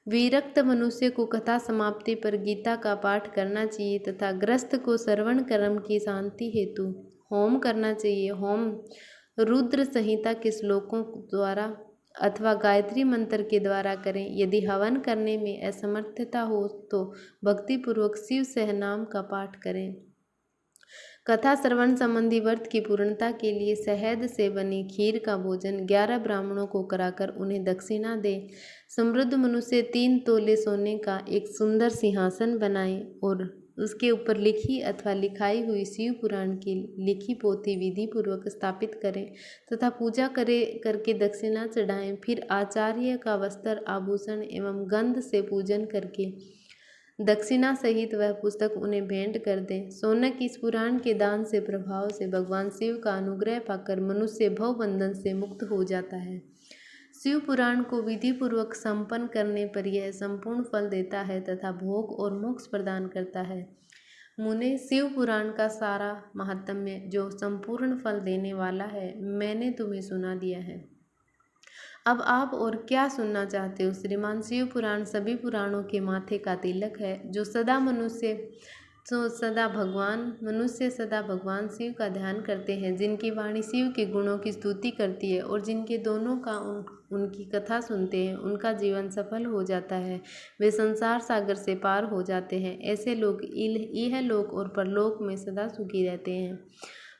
विरक्त मनुष्य को कथा समाप्ति पर गीता का पाठ करना चाहिए तथा ग्रस्त को श्रवण कर्म की शांति हेतु होम करना चाहिए। होम रुद्र संहिता के श्लोकों द्वारा अथवा गायत्री मंत्र के द्वारा करें। यदि हवन करने में असमर्थता हो तो भक्तिपूर्वक शिव सहनाम का पाठ करें। कथा श्रवण संबंधी व्रत की पूर्णता के लिए शहद से बनी खीर का भोजन 11 ब्राह्मणों को कराकर उन्हें दक्षिणा दे। समृद्ध मनुष्य 3 तोले सोने का एक सुंदर सिंहासन बनाए और उसके ऊपर लिखी अथवा लिखाई हुई शिव पुराण की लिखी पोथी विधि पूर्वक स्थापित करें तथा पूजा करके दक्षिणा चढ़ाएं। फिर आचार्य का वस्त्र, आभूषण एवं गंध से पूजन करके दक्षिणा सहित वह पुस्तक उन्हें भेंट कर दें। शौनक इस पुराण के दान से प्रभाव से भगवान शिव का अनुग्रह पाकर मनुष्य भव बंधन से मुक्त हो जाता है। शिव पुराण को विधि पूर्वक संपन्न करने पर यह संपूर्ण फल देता है तथा भोग और मोक्ष प्रदान करता है। मुने, शिव पुराण का सारा महात्म्य जो संपूर्ण फल देने वाला है मैंने तुम्हें सुना दिया है। अब आप और क्या सुनना चाहते हो श्रीमान? शिव पुराण सभी पुराणों के माथे का तिलक है, जो मनुष्य सदा भगवान शिव का ध्यान करते हैं, जिनकी वाणी शिव के गुणों की स्तुति करती है और जिनके दोनों का उनकी कथा सुनते हैं, उनका जीवन सफल हो जाता है, वे संसार सागर से पार हो जाते हैं। ऐसे लोग इहलोक और परलोक में सदा सुखी रहते हैं।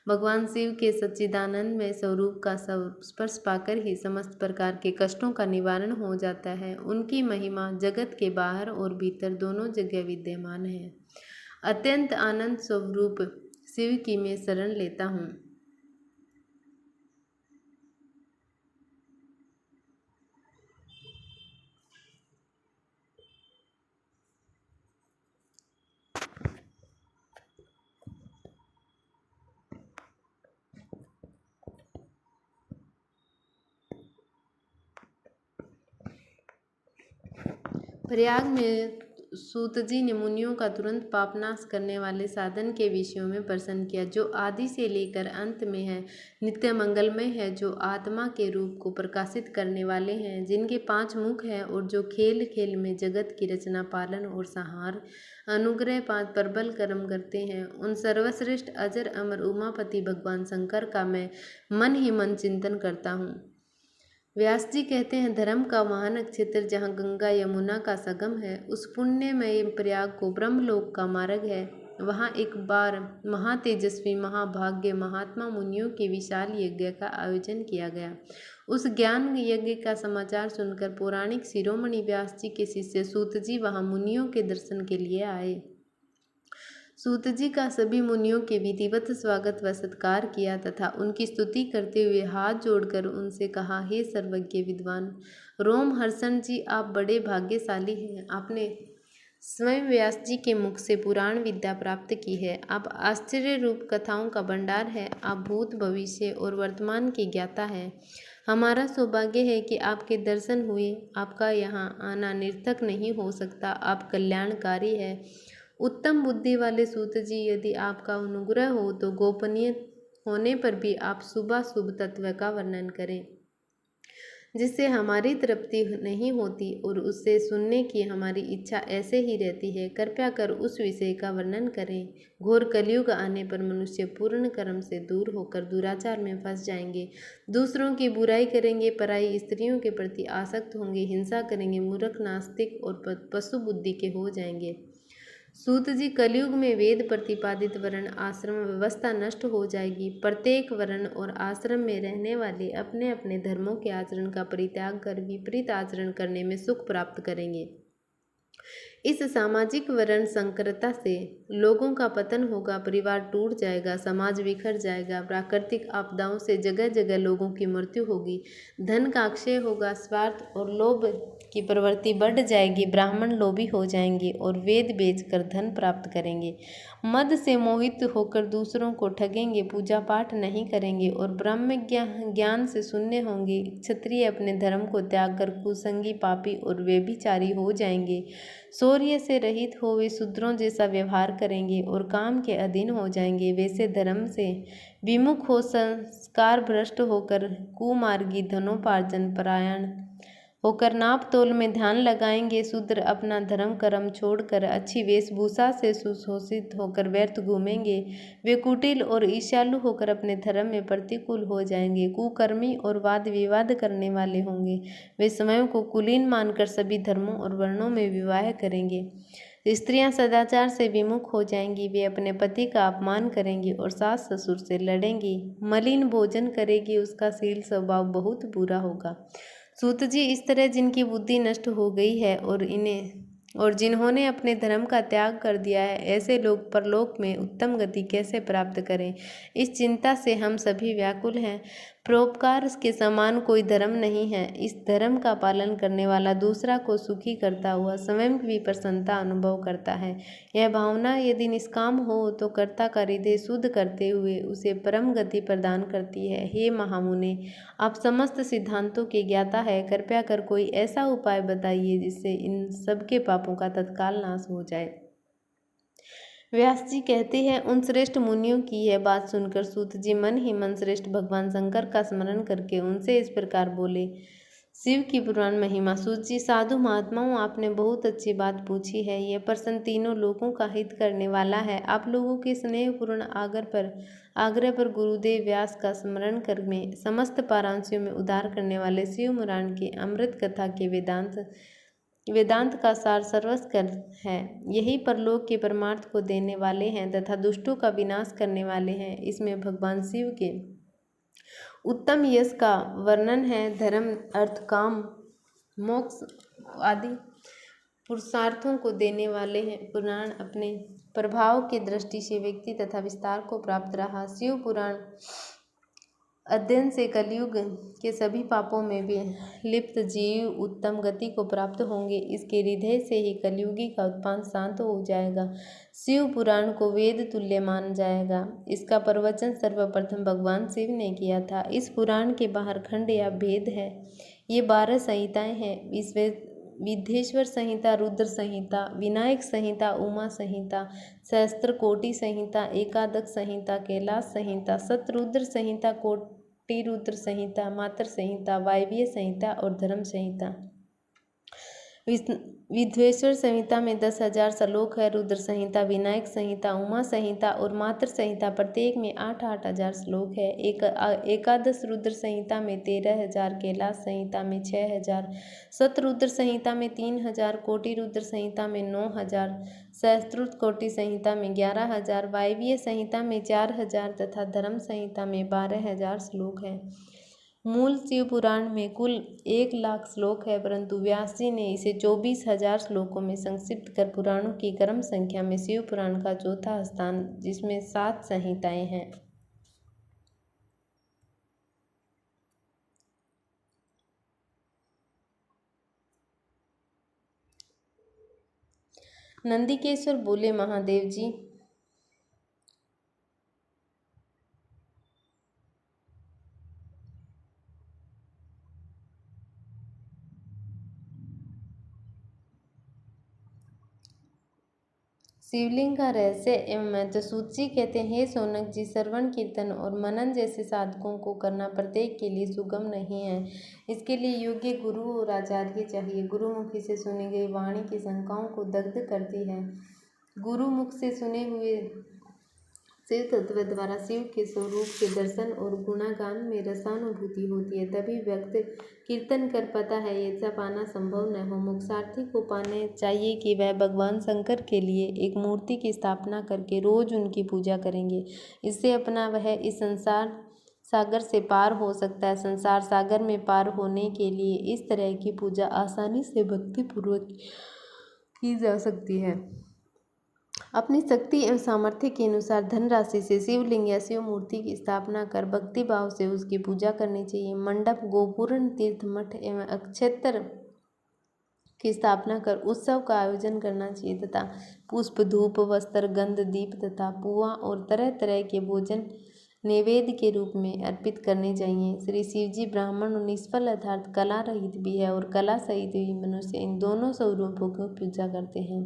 भगवान शिव के सच्चिदानंद में स्वरूप का स्पर्श पाकर ही समस्त प्रकार के कष्टों का निवारण हो जाता है। उनकी महिमा जगत के बाहर और भीतर दोनों जगह विद्यमान है। अत्यंत आनंद स्वरूप शिव की मैं शरण लेता हूँ। प्रयाग में सूत जी ने मुनियों का तुरंत पापनाश करने वाले साधन के विषयों में प्रश्न किया, जो आदि से लेकर अंत में है, नित्य मंगलमय है, जो आत्मा के रूप को प्रकाशित करने वाले हैं, जिनके 5 मुख हैं और जो खेल खेल में जगत की रचना, पालन और संहार, अनुग्रह 5 प्रबल कर्म करते हैं। उन सर्वश्रेष्ठ अजर अमर उमापति भगवान शंकर का मैं मन ही मन चिंतन करता हूँ। व्यास जी कहते हैं, धर्म का महान क्षेत्र जहाँ गंगा यमुना का संगम है, उस पुण्यमय प्रयाग को ब्रह्मलोक का मार्ग है। वहाँ एक बार महातेजस्वी महाभाग्य महात्मा मुनियों के विशाल यज्ञ का आयोजन किया गया। उस ज्ञान यज्ञ का समाचार सुनकर पौराणिक शिरोमणि व्यास जी के शिष्य सूत जी वहाँ मुनियों के दर्शन के लिए आए। सूत जी का सभी मुनियों के विधिवत स्वागत व सत्कार किया तथा उनकी स्तुति करते हुए हाथ जोड़कर उनसे कहा, हे सर्वज्ञ विद्वान रोमहर्षण जी, आप बड़े भाग्यशाली हैं। आपने स्वयं व्यास जी के मुख से पुराण विद्या प्राप्त की है। आप आश्चर्य रूप कथाओं का भंडार है। आप भूत भविष्य और वर्तमान के ज्ञाता है। हमारा सौभाग्य है कि आपके दर्शन हुए। आपका यहाँ आना निर्थक नहीं हो सकता। आप कल्याणकारी है। उत्तम बुद्धि वाले सूत जी, यदि आपका अनुग्रह हो तो गोपनीय होने पर भी आप शुभ तत्व का वर्णन करें, जिससे हमारी तृप्ति नहीं होती और उससे सुनने की हमारी इच्छा ऐसे ही रहती है। कृपया कर उस विषय का वर्णन करें। घोर कलयुग आने पर मनुष्य पूर्ण कर्म से दूर होकर दुराचार में फंस जाएंगे, दूसरों की बुराई करेंगे, पराई स्त्रियों के प्रति आसक्त होंगे, हिंसा करेंगे, मूर्ख, नास्तिक और पशु बुद्धि के हो जाएंगे। सूत जी, कलयुग में वेद प्रतिपादित वर्ण आश्रम व्यवस्था नष्ट हो जाएगी। प्रत्येक वर्ण और आश्रम में रहने वाले अपने अपने धर्मों के आचरण का परित्याग कर विपरीत आचरण करने में सुख प्राप्त करेंगे। इस सामाजिक वर्ण संकरता से लोगों का पतन होगा, परिवार टूट जाएगा, समाज बिखर जाएगा, प्राकृतिक आपदाओं से जगह जगह लोगों की मृत्यु होगी, धन का क्षय होगा, स्वार्थ और लोभ की प्रवृत्ति बढ़ जाएगी, ब्राह्मण लोभी हो जाएंगे और वेद बेचकर धन प्राप्त करेंगे, मद से मोहित होकर दूसरों को ठगेंगे, पूजा पाठ नहीं करेंगे और ब्रह्म ज्ञान से शून्य होंगे, क्षत्रिय अपने धर्म को त्याग कर कुसंगी, पापी और व्यभिचारी हो जाएंगे, शौर्य से रहित हो वे शूद्रों जैसा व्यवहार करेंगे और काम के अधीन हो जाएंगे। वैसे धर्म से विमुख हो संस्कार भ्रष्ट होकर कुमार्गी, धनोपार्जन परायण होकर नाप तोल में ध्यान लगाएंगे। शूद्र अपना धर्म कर्म छोड़कर अच्छी वेशभूषा से सुशोषित होकर व्यर्थ घूमेंगे। वे कुटिल और ईर्ष्यालु होकर अपने धर्म में प्रतिकूल हो जाएंगे, कुकर्मी और वाद विवाद करने वाले होंगे। वे स्वयं को कुलीन मानकर सभी धर्मों और वर्णों में विवाह करेंगे। स्त्रियां सदाचार से विमुख हो जाएंगी, वे अपने पति का अपमान करेंगी और सास ससुर से लड़ेंगी। मलिन भोजन करेगी, उसका शील स्वभाव बहुत बुरा होगा। सूत जी, इस तरह जिनकी बुद्धि नष्ट हो गई है और इन्हें और जिन्होंने अपने धर्म का त्याग कर दिया है, ऐसे लोग परलोक में उत्तम गति कैसे प्राप्त करें, इस चिंता से हम सभी व्याकुल हैं। परोपकार के समान कोई धर्म नहीं है। इस धर्म का पालन करने वाला दूसरा को सुखी करता हुआ स्वयं भी प्रसन्नता अनुभव करता है। यह भावना यदि निष्काम हो तो कर्ता का हृदय शुद्ध करते हुए उसे परम गति प्रदान करती है। हे महामुने, आप समस्त सिद्धांतों के ज्ञाता है, कृपया कर कोई ऐसा उपाय बताइए जिससे इन सबके पापों का तत्काल नाश हो जाए। व्यास जी कहते हैं, उन श्रेष्ठ मुनियों की यह बात सुनकर सूत जी मन ही मन श्रेष्ठ भगवान शंकर का स्मरण करके उनसे इस प्रकार बोले। शिव की पुराण महिमा। सूत जी, साधु महात्माओं, आपने बहुत अच्छी बात पूछी है। यह प्रश्न तीनों लोगों का हित करने वाला है। आप लोगों के स्नेहपूर्ण आग्रह पर गुरुदेव व्यास का स्मरण कर में समस्त पारांशियों में उद्धार करने वाले शिव पुराण की अमृत कथा के वेदांत का सार सर्वस्कर है। यही परलोक के परमार्थ को देने वाले हैं तथा दुष्टों का विनाश करने वाले हैं। इसमें भगवान शिव के उत्तम यश का वर्णन है। धर्म, अर्थ, काम, मोक्ष आदि पुरुषार्थों को देने वाले हैं। पुराण अपने प्रभाव की दृष्टि से व्यक्ति तथा विस्तार को प्राप्त रहा। शिव पुराण अध्ययन से कलयुग के सभी पापों में भी लिप्त जीव उत्तम गति को प्राप्त होंगे। इसके हृदय से ही कलयुगी का उत्पाद शांत हो जाएगा। शिव पुराण को वेद तुल्य मान जाएगा। इसका प्रवचन सर्वप्रथम भगवान शिव ने किया था। इस पुराण के बाहर खंड या भेद है। ये 12 संहिताएं हैं। इसमें विद्धेश्वर संहिता, रुद्र संहिता, विनायक संहिता, उमा संहिता, सहस्त्र कोटि संहिता, एकादश संहिता, कैलाश संहिता, शतरुद्र संहिता, कोटि रुद्र संहिता, मातर संहिता, वायव्य संहिता और धर्म संहिता। विद्धेश्वर संहिता में 10,000 श्लोक है। रुद्र संहिता, विनायक संहिता, उमा संहिता और मातर संहिता प्रत्येक में 8,000 श्लोक है। एकादश रुद्र संहिता में 13,000, कैलाश संहिता में 6,000, शतरुद्र संहिता में 3,000, कोटि रुद्र संहिता में 9,000, सहस्त्र कोटि संहिता में 11,000, वायव्य संहिता में 4,000 तथा धर्म संहिता में 12,000 श्लोक है। मूल शिव पुराण में कुल 1,00,000 श्लोक है, परंतु व्यास जी ने इसे 24,000 श्लोकों में संक्षिप्त कर पुराणों की क्रम संख्या में शिव पुराण का चौथा स्थान, जिसमें 7 संहिताएं हैं। नंदिकेश्वर बोले, महादेव जी, शिवलिंग का रहस्य एवं महत्व। सूत जी कहते हैं, हे सोनक जी, श्रवण, कीर्तन और मनन जैसे साधकों को करना प्रत्येक के लिए सुगम नहीं है। इसके लिए योग्य गुरु और आचार्य चाहिए। गुरुमुखी से सुनी गई वाणी की शंकाओं को दग्ध करती है। गुरुमुख से सुने हुए शिव तत्व द्वारा शिव के स्वरूप के दर्शन और गुणागान में रसानुभूति होती है। तभी व्यक्ति कीर्तन कर पाता है। ऐसा पाना संभव न हो। मोक्षार्थी को पाने चाहिए कि वह भगवान शंकर के लिए एक मूर्ति की स्थापना करके रोज उनकी पूजा करेंगे। इससे अपना वह इस संसार सागर से पार हो सकता है। संसार सागर में पार होने के लिए इस तरह की पूजा आसानी से भक्तिपूर्वक की जा सकती है। अपनी शक्ति एवं सामर्थ्य के अनुसार धनराशि से शिवलिंग या शिव मूर्ति की स्थापना कर भक्ति भाव से उसकी पूजा करनी चाहिए। मंडप, गोपूर्ण, तीर्थ, मठ एवं अक्षेत्र की स्थापना कर उत्सव का आयोजन करना चाहिए तथा पुष्प, धूप, वस्त्र, गंध, दीप तथा पुआ और तरह तरह के भोजन नैवेद्य के रूप में अर्पित करने चाहिए। श्री शिवजी ब्राह्मण और निष्फल अर्थात कला रहित भी है और कला सहित भी मनुष्य इन दोनों स्वरूपों की पूजा करते हैं।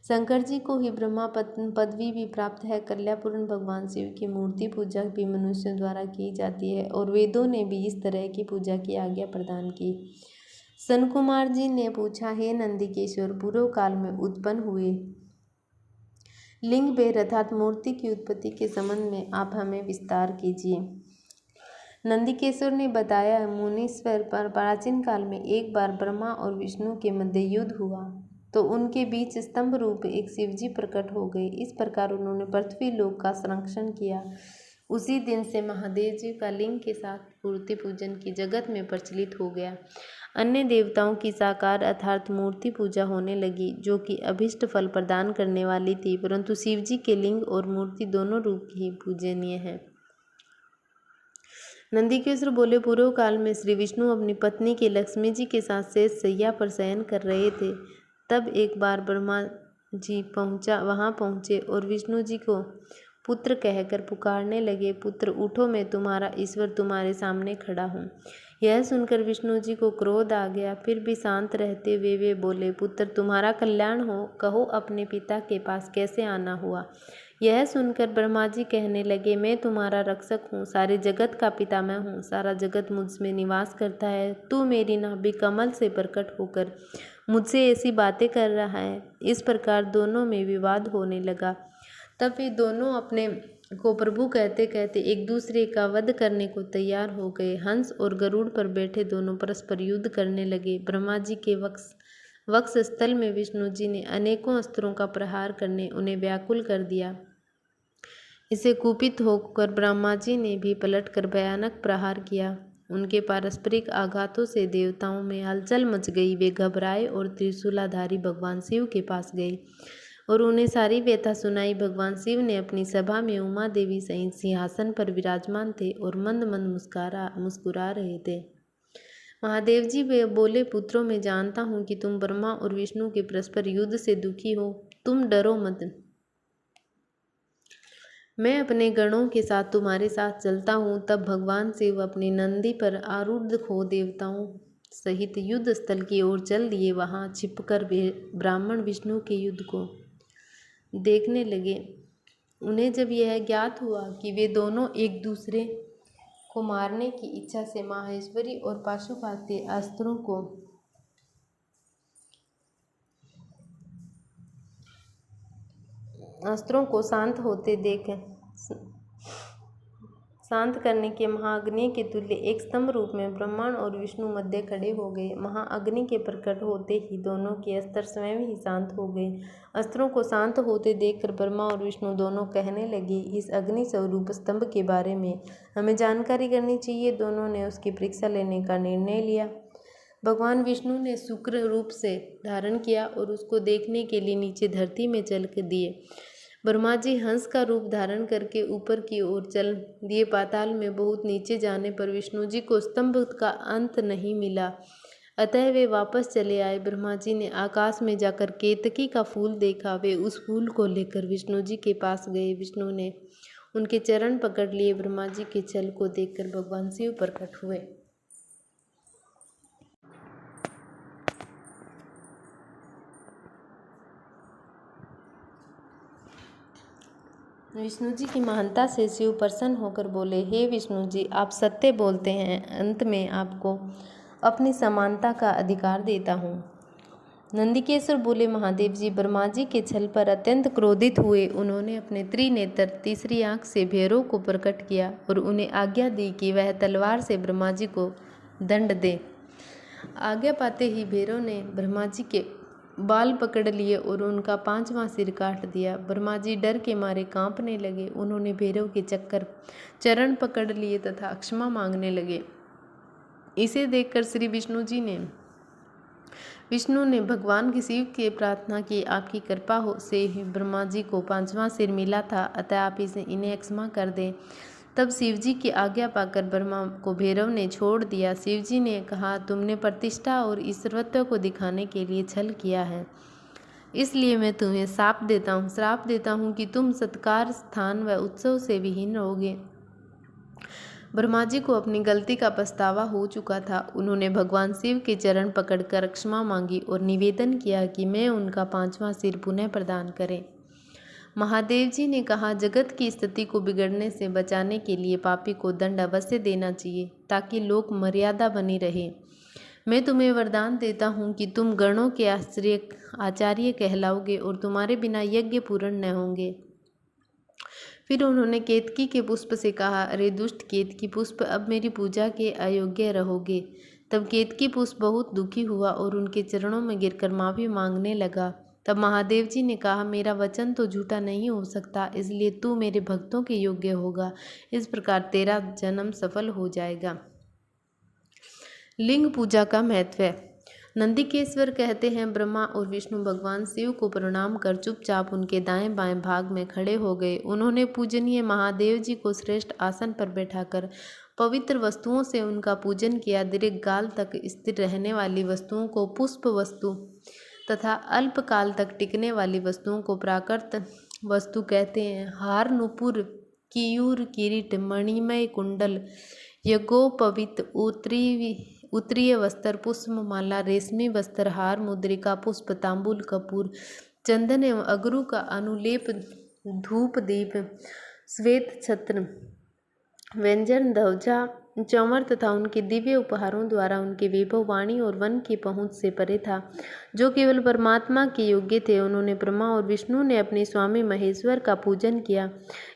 शंकर जी को ही ब्रह्मा पदवी भी प्राप्त है। कल्यापूर्ण भगवान शिव की मूर्ति पूजा भी मनुष्यों द्वारा की जाती है और वेदों ने भी इस तरह की पूजा की आज्ञा प्रदान की। सन कुमार जी ने पूछा, हे नंदिकेश्वर, पूर्व काल में उत्पन्न हुए लिंग भेद अर्थात मूर्ति की उत्पत्ति के संबंध में आप हमें विस्तार कीजिए। नंदिकेश्वर ने बताया, मुनीश्वर, प्राचीन काल में एक बार ब्रह्मा और विष्णु के मध्य युद्ध हुआ तो उनके बीच स्तंभ रूप एक शिवजी प्रकट हो गए। इस प्रकार उन्होंने पृथ्वी लोक का संरक्षण किया। उसी दिन से महादेव जी का लिंग के साथ मूर्ति पूजन की जगत में प्रचलित हो गया। अन्य देवताओं की साकार अर्थात मूर्ति पूजा होने लगी, जो कि अभिष्ट फल प्रदान करने वाली थी, परंतु शिव जी के लिंग और मूर्ति दोनों रूप ही पूजनीय हैं। नंदीकेश्वर बोले, पूर्व काल में श्री विष्णु अपनी पत्नी के लक्ष्मी जी के साथ शेष शैया पर शयन कर रहे थे। तब एक बार ब्रह्मा जी वहां पहुंचे और विष्णु जी को पुत्र कहकर पुकारने लगे, पुत्र उठो, मैं तुम्हारा ईश्वर तुम्हारे सामने खड़ा हूँ। यह सुनकर विष्णु जी को क्रोध आ गया, फिर भी शांत रहते हुए वे बोले, पुत्र तुम्हारा कल्याण हो, कहो अपने पिता के पास कैसे आना हुआ। यह सुनकर ब्रह्मा जी कहने लगे, मैं तुम्हारा रक्षक हूँ, सारे जगत का पिता मैं हूँ, सारा जगत मुझ में निवास करता है, तू मेरी नाभि कमल से प्रकट होकर मुझसे ऐसी बातें कर रहा है। इस प्रकार दोनों में विवाद होने लगा। तब वे दोनों अपने को प्रभु कहते कहते एक दूसरे का वध करने को तैयार हो गए। हंस और गरुड़ पर बैठे दोनों परस्पर युद्ध करने लगे। ब्रह्मा जी के वक्ष स्थल में विष्णु जी ने अनेकों अस्त्रों का प्रहार करने उन्हें व्याकुल कर दिया। इसे कुपित होकर ब्रह्मा जी ने भी पलटकर भयानक प्रहार किया। उनके पारस्परिक आघातों से देवताओं में हलचल मच गई। वे घबराए और त्रिशूलाधारी भगवान शिव के पास गए और उन्हें सारी व्यथा सुनाई। भगवान शिव ने अपनी सभा में उमा देवी सहित सिंहासन पर विराजमान थे और मंद मंद मुस्कुरा रहे थे। महादेव जी वे बोले, पुत्रों, मैं जानता हूँ कि तुम ब्रह्मा और विष्णु के परस्पर युद्ध से दुखी हो। तुम डरो मत, मैं अपने गणों के साथ तुम्हारे साथ चलता हूँ। तब भगवान शिव अपनी नंदी पर आरूढ़ हो देवताओं सहित युद्ध स्थल की ओर चल दिए। वहाँ छिपकर वे ब्राह्मण विष्णु के युद्ध को देखने लगे। उन्हें जब यह ज्ञात हुआ कि वे दोनों एक दूसरे को मारने की इच्छा से माहेश्वरी और पाशुपति अस्त्रों को शांत करने के महाअग्नि के तुल्य एक स्तंभ रूप में ब्रह्मांड और विष्णु मध्य खड़े हो गए। महाअग्नि के प्रकट होते ही दोनों के अस्त्र स्वयं ही शांत हो गए। अस्त्रों को शांत होते देखकर ब्रह्मा और विष्णु दोनों कहने लगे, इस अग्नि स्वरूप स्तंभ के बारे में हमें जानकारी करनी चाहिए। दोनों ने उसकी परीक्षा लेने का निर्णय लिया। भगवान विष्णु ने शुक्र रूप से धारण किया और उसको देखने के लिए नीचे धरती में चल दिए। ब्रह्मा जी हंस का रूप धारण करके ऊपर की ओर चल दिए। पाताल में बहुत नीचे जाने पर विष्णु जी को स्तंभ का अंत नहीं मिला, अतः वे वापस चले आए। ब्रह्मा जी ने आकाश में जाकर केतकी का फूल देखा। वे उस फूल को लेकर विष्णु जी के पास गए। विष्णु ने उनके चरण पकड़ लिए। ब्रह्मा जी के छल को देखकर भगवान शिव प्रकट हुए। विष्णु जी की महानता से शिव प्रसन्न होकर बोले, हे विष्णु जी, आप सत्य बोलते हैं, अंत में आपको अपनी समानता का अधिकार देता हूँ। नंदीकेश्वर बोले, महादेव जी ब्रह्मा जी के छल पर अत्यंत क्रोधित हुए। उन्होंने अपने त्रिनेत्र तीसरी आंख से भैरव को प्रकट किया और उन्हें आज्ञा दी कि वह तलवार से ब्रह्मा जी को दंड दे। आज्ञा पाते ही भैरव ने ब्रह्मा जी के बाल पकड़ लिए और उनका 5वां सिर काट दिया। ब्रह्मा जी डर के मारे कांपने लगे। उन्होंने भैरव के चरण पकड़ लिए तथा क्षमा मांगने लगे। इसे देखकर श्री विष्णु ने भगवान की शिव की प्रार्थना की, आपकी कृपा से ही ब्रह्मा जी को 5वां सिर मिला था, अतः आप इन्हें क्षमा कर दें। तब शिव जी की आज्ञा पाकर ब्रह्मा को भैरव ने छोड़ दिया। शिव जी ने कहा, तुमने प्रतिष्ठा और ईश्वरत्व को दिखाने के लिए छल किया है, इसलिए मैं तुम्हें श्राप देता हूँ कि तुम सत्कार, स्थान व उत्सव से विहीन रहोगे। ब्रह्मा जी को अपनी गलती का पछतावा हो चुका था। उन्होंने भगवान शिव के चरण पकड़कर क्षमा मांगी और निवेदन किया कि मैं उनका 5वां सिर पुनः प्रदान करें। महादेव जी ने कहा, जगत की स्थिति को बिगड़ने से बचाने के लिए पापी को दंड अवश्य देना चाहिए, ताकि लोक मर्यादा बनी रहे। मैं तुम्हें वरदान देता हूँ कि तुम गणों के आचार्य कहलाओगे और तुम्हारे बिना यज्ञ पूर्ण न होंगे। फिर उन्होंने केतकी के पुष्प से कहा, अरे दुष्ट केतकी पुष्प, अब मेरी पूजा के अयोग्य रहोगे। तब केतकी पुष्प बहुत दुखी हुआ और उनके चरणों में गिरकर माफी मांगने लगा। तब महादेव जी ने कहा, मेरा वचन तो झूठा नहीं हो सकता, इसलिए तू मेरे भक्तों के योग्य होगा। इस प्रकार तेरा जन्म सफल हो जाएगा। लिंग पूजा का महत्व है। नंदिकेश्वर कहते हैं, ब्रह्मा और विष्णु भगवान शिव को प्रणाम कर चुपचाप उनके दाएं बाएं भाग में खड़े हो गए। उन्होंने पूजनीय महादेव जी को श्रेष्ठ आसन पर बैठाकर पवित्र वस्तुओं से उनका पूजन किया। दीर्घकाल तक स्थिर रहने वाली वस्तुओं को पुष्प वस्तु तथा अल्पकाल तक टिकने वाली वस्तुओं को प्राकृत वस्तु कहते हैं। हार, नुपुर, कियूर, किरीट, मणिमय कुंडल, यज्ञोपवीत, उत्तरीय वस्त्र, पुष्पमाला, रेशमी वस्त्र, हार, मुद्रिका, पुष्प, तांबूल, कपूर, चंदन एवं अगरू का अनुलेप, धूप दीप, श्वेत छत्र, व्यंजन, ध्वजा, चंवर तथा उनके दिव्य उपहारों द्वारा उनके वैभव वाणी और वन की पहुंच से परे था, जो केवल परमात्मा के योग्य थे। उन्होंने ब्रह्मा और विष्णु ने अपने स्वामी महेश्वर का पूजन किया।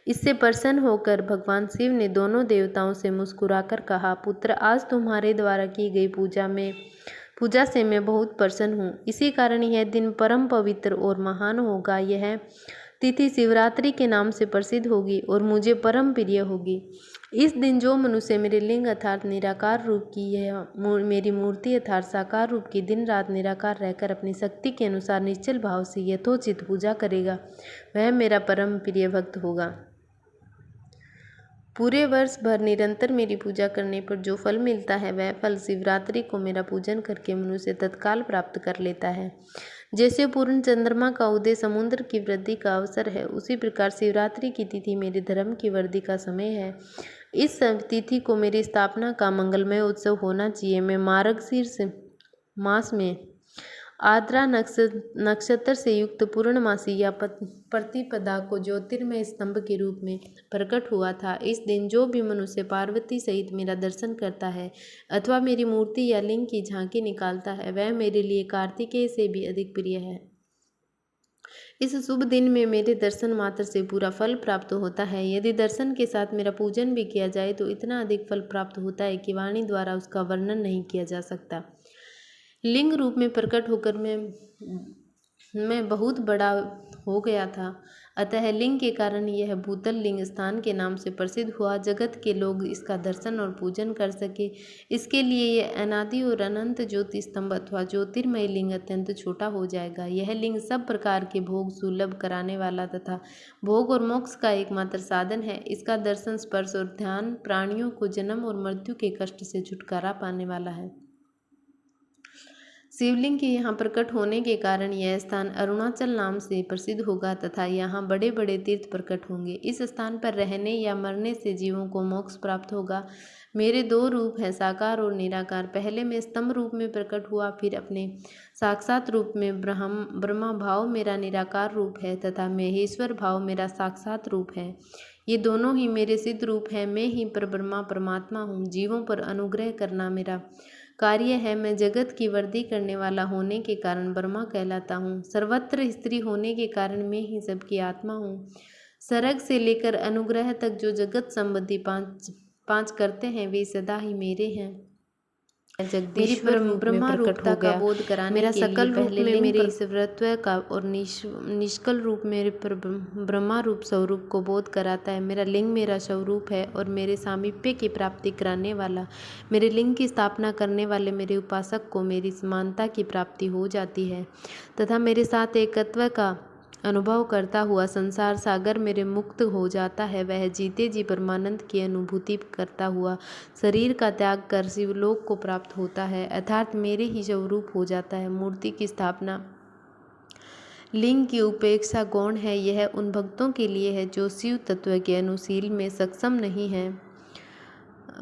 इससे प्रसन्न होकर भगवान शिव ने दोनों देवताओं से मुस्कुराकर कहा, पुत्र, आज तुम्हारे द्वारा की गई पूजा से मैं बहुत प्रसन्न हूँ। इसी कारण यह दिन परम पवित्र और महान होगा। यह तिथि शिवरात्रि के नाम से प्रसिद्ध होगी और मुझे परम प्रिय होगी। इस दिन जो मनुष्य मेरे लिंग अर्थात निराकार रूप की, यह मेरी मूर्ति अर्थात साकार रूप की दिन रात निराकार रहकर अपनी शक्ति के अनुसार निश्चल भाव से यथोचित पूजा करेगा, वह मेरा परम प्रिय भक्त होगा। पूरे वर्ष भर निरंतर मेरी पूजा करने पर जो फल मिलता है, वह फल शिवरात्रि को मेरा पूजन करके मनुष्य तत्काल प्राप्त कर लेता है। जैसे पूर्ण चंद्रमा का उदय समुद्र की वृद्धि का अवसर है, उसी प्रकार शिवरात्रि की तिथि मेरे धर्म की वृद्धि का समय है। इस तिथि को मेरी स्थापना का मंगलमय उत्सव होना चाहिए। मैं मार्गशीर्ष मास में आर्द्रा नक्षत्र से युक्त पूर्णमासी या प्रतिपदा को ज्योतिर्मय स्तंभ के रूप में प्रकट हुआ था। इस दिन जो भी मनुष्य पार्वती सहित मेरा दर्शन करता है अथवा मेरी मूर्ति या लिंग की झांकी निकालता है, वह मेरे लिए कार्तिकेय से भी अधिक प्रिय है। इस शुभ दिन में मेरे दर्शन मात्र से पूरा फल प्राप्त होता है। यदि दर्शन के साथ मेरा पूजन भी किया जाए तो इतना अधिक फल प्राप्त होता है कि वाणी द्वारा उसका वर्णन नहीं किया जा सकता। लिंग रूप में प्रकट होकर मैं बहुत बड़ा हो गया था, अतः लिंग के कारण यह भूतल लिंग स्थान के नाम से प्रसिद्ध हुआ। जगत के लोग इसका दर्शन और पूजन कर सके, इसके लिए यह अनादि और अनंत ज्योति स्तंभ अथवा ज्योतिर्मय लिंग अत्यंत छोटा हो जाएगा। यह लिंग सब प्रकार के भोग सुलभ कराने वाला तथा भोग और मोक्ष का एकमात्र साधन है। इसका दर्शन, स्पर्श और ध्यान प्राणियों को जन्म और मृत्यु के कष्ट से छुटकारा पाने वाला है। शिवलिंग के यहाँ प्रकट होने के कारण यह स्थान अरुणाचल नाम से प्रसिद्ध होगा तथा यहाँ बड़े बड़े तीर्थ प्रकट होंगे। इस स्थान पर रहने या मरने से जीवों को मोक्ष प्राप्त होगा। मेरे दो रूप हैं, साकार और निराकार। पहले मैं स्तंभ रूप में प्रकट हुआ, फिर अपने साक्षात रूप में ब्रह्मा भाव मेरा निराकार रूप है तथा महेश्वर भाव मेरा साक्षात रूप है। ये दोनों ही मेरे सिद्ध रूप हैं। मैं ही परब्रह्मा परमात्मा हूँ। जीवों पर अनुग्रह करना मेरा कार्य है। मैं जगत की वृद्धि करने वाला होने के कारण ब्रह्मा कहलाता हूँ। सर्वत्र स्त्री होने के कारण मैं ही सबकी आत्मा हूँ। सर्ग से लेकर अनुग्रह तक जो जगत संबंधी पांच करते हैं, वे सदा ही मेरे हैं। जगदीश्वर ब्रह्मा रूपता का बोध कराने मेरा सकल रूप में मेरे ईश्वरत्व का और निष्कल रूप मेरे ब्रह्मा रूप स्वरूप को बोध कराता है। मेरा लिंग मेरा स्वरूप है और मेरे सामीप्य की प्राप्ति कराने वाला, मेरे लिंग की स्थापना करने वाले मेरे उपासक को मेरी समानता की प्राप्ति हो जाती है तथा मेरे साथ एकत्व का अनुभव करता हुआ संसार सागर मेरे मुक्त हो जाता है। वह जीते जी परमानंद की अनुभूति करता हुआ शरीर का त्याग कर शिवलोक को प्राप्त होता है, अर्थात मेरे ही स्वरूप हो जाता है। मूर्ति की स्थापना लिंग की उपेक्षा गौण है। यह उन भक्तों के लिए है जो शिव तत्व के अनुशील में सक्षम नहीं है।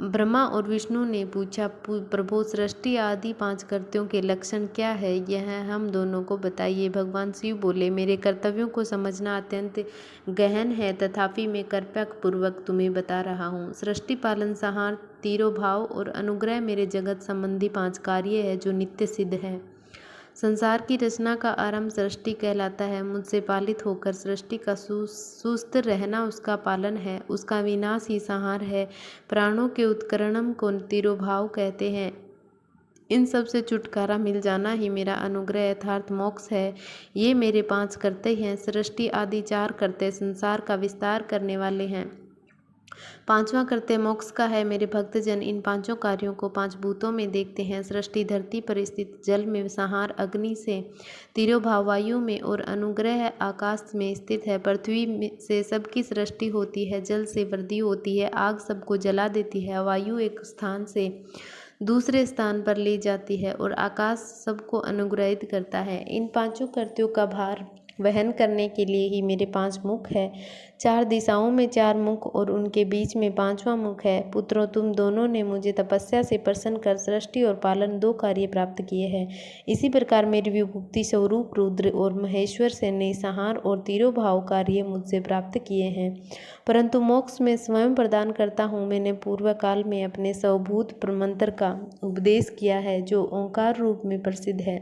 ब्रह्मा और विष्णु ने पूछा, प्रभु, सृष्टि आदि 5 कृत्यों के लक्षण क्या है, यह हम दोनों को बताइए। भगवान शिव बोले, मेरे कर्तव्यों को समझना अत्यंत गहन है, तथापि मैं कृपा पूर्वक तुम्हें बता रहा हूँ। सृष्टि, पालन, संहार, तिरोभाव और अनुग्रह मेरे जगत संबंधी 5 कार्य है जो नित्य सिद्ध है। संसार की रचना का आरंभ सृष्टि कहलाता है। मुझसे पालित होकर सृष्टि का सुस्त रहना उसका पालन है, उसका विनाश ही संहार है। प्राणों के उत्कर्षण को तिरोभाव कहते हैं। इन सब से छुटकारा मिल जाना ही मेरा अनुग्रह यथार्थ मोक्ष है। ये मेरे 5 कर्तव्य हैं। सृष्टि आदि 4 कर्तव्य संसार का विस्तार करने वाले हैं। 5वां कर्तव्य मोक्ष का है। मेरे भक्तजन इन 5 कार्यों को 5 भूतों में देखते हैं। सृष्टि धरती पर स्थित, जल में संहार, अग्नि से, तिरोभाव वायु में, और अनुग्रह आकाश में स्थित है। पृथ्वी से सबकी सृष्टि होती है, जल से वृद्धि होती है, आग सबको जला देती है, वायु एक स्थान से दूसरे स्थान पर ले जाती है, और आकाश सबको अनुग्रहित करता है। इन 5 कर्तव्यों का भार वहन करने के लिए ही मेरे 5 मुख है। 4 दिशाओं में 4 मुख और उनके बीच में 5वां मुख है। पुत्रों, तुम दोनों ने मुझे तपस्या से प्रसन्न कर सृष्टि और पालन 2 कार्य प्राप्त किए हैं। इसी प्रकार मेरे विभूति स्वरूप रुद्र और महेश्वर से ने संहार और तिरोभाव कार्य मुझसे प्राप्त किए हैं। परंतु मोक्ष में स्वयं प्रदान करता हूँ। मैंने पूर्व काल में अपने स्वभूत मंत्र का उपदेश किया है, जो ओंकार रूप में प्रसिद्ध है।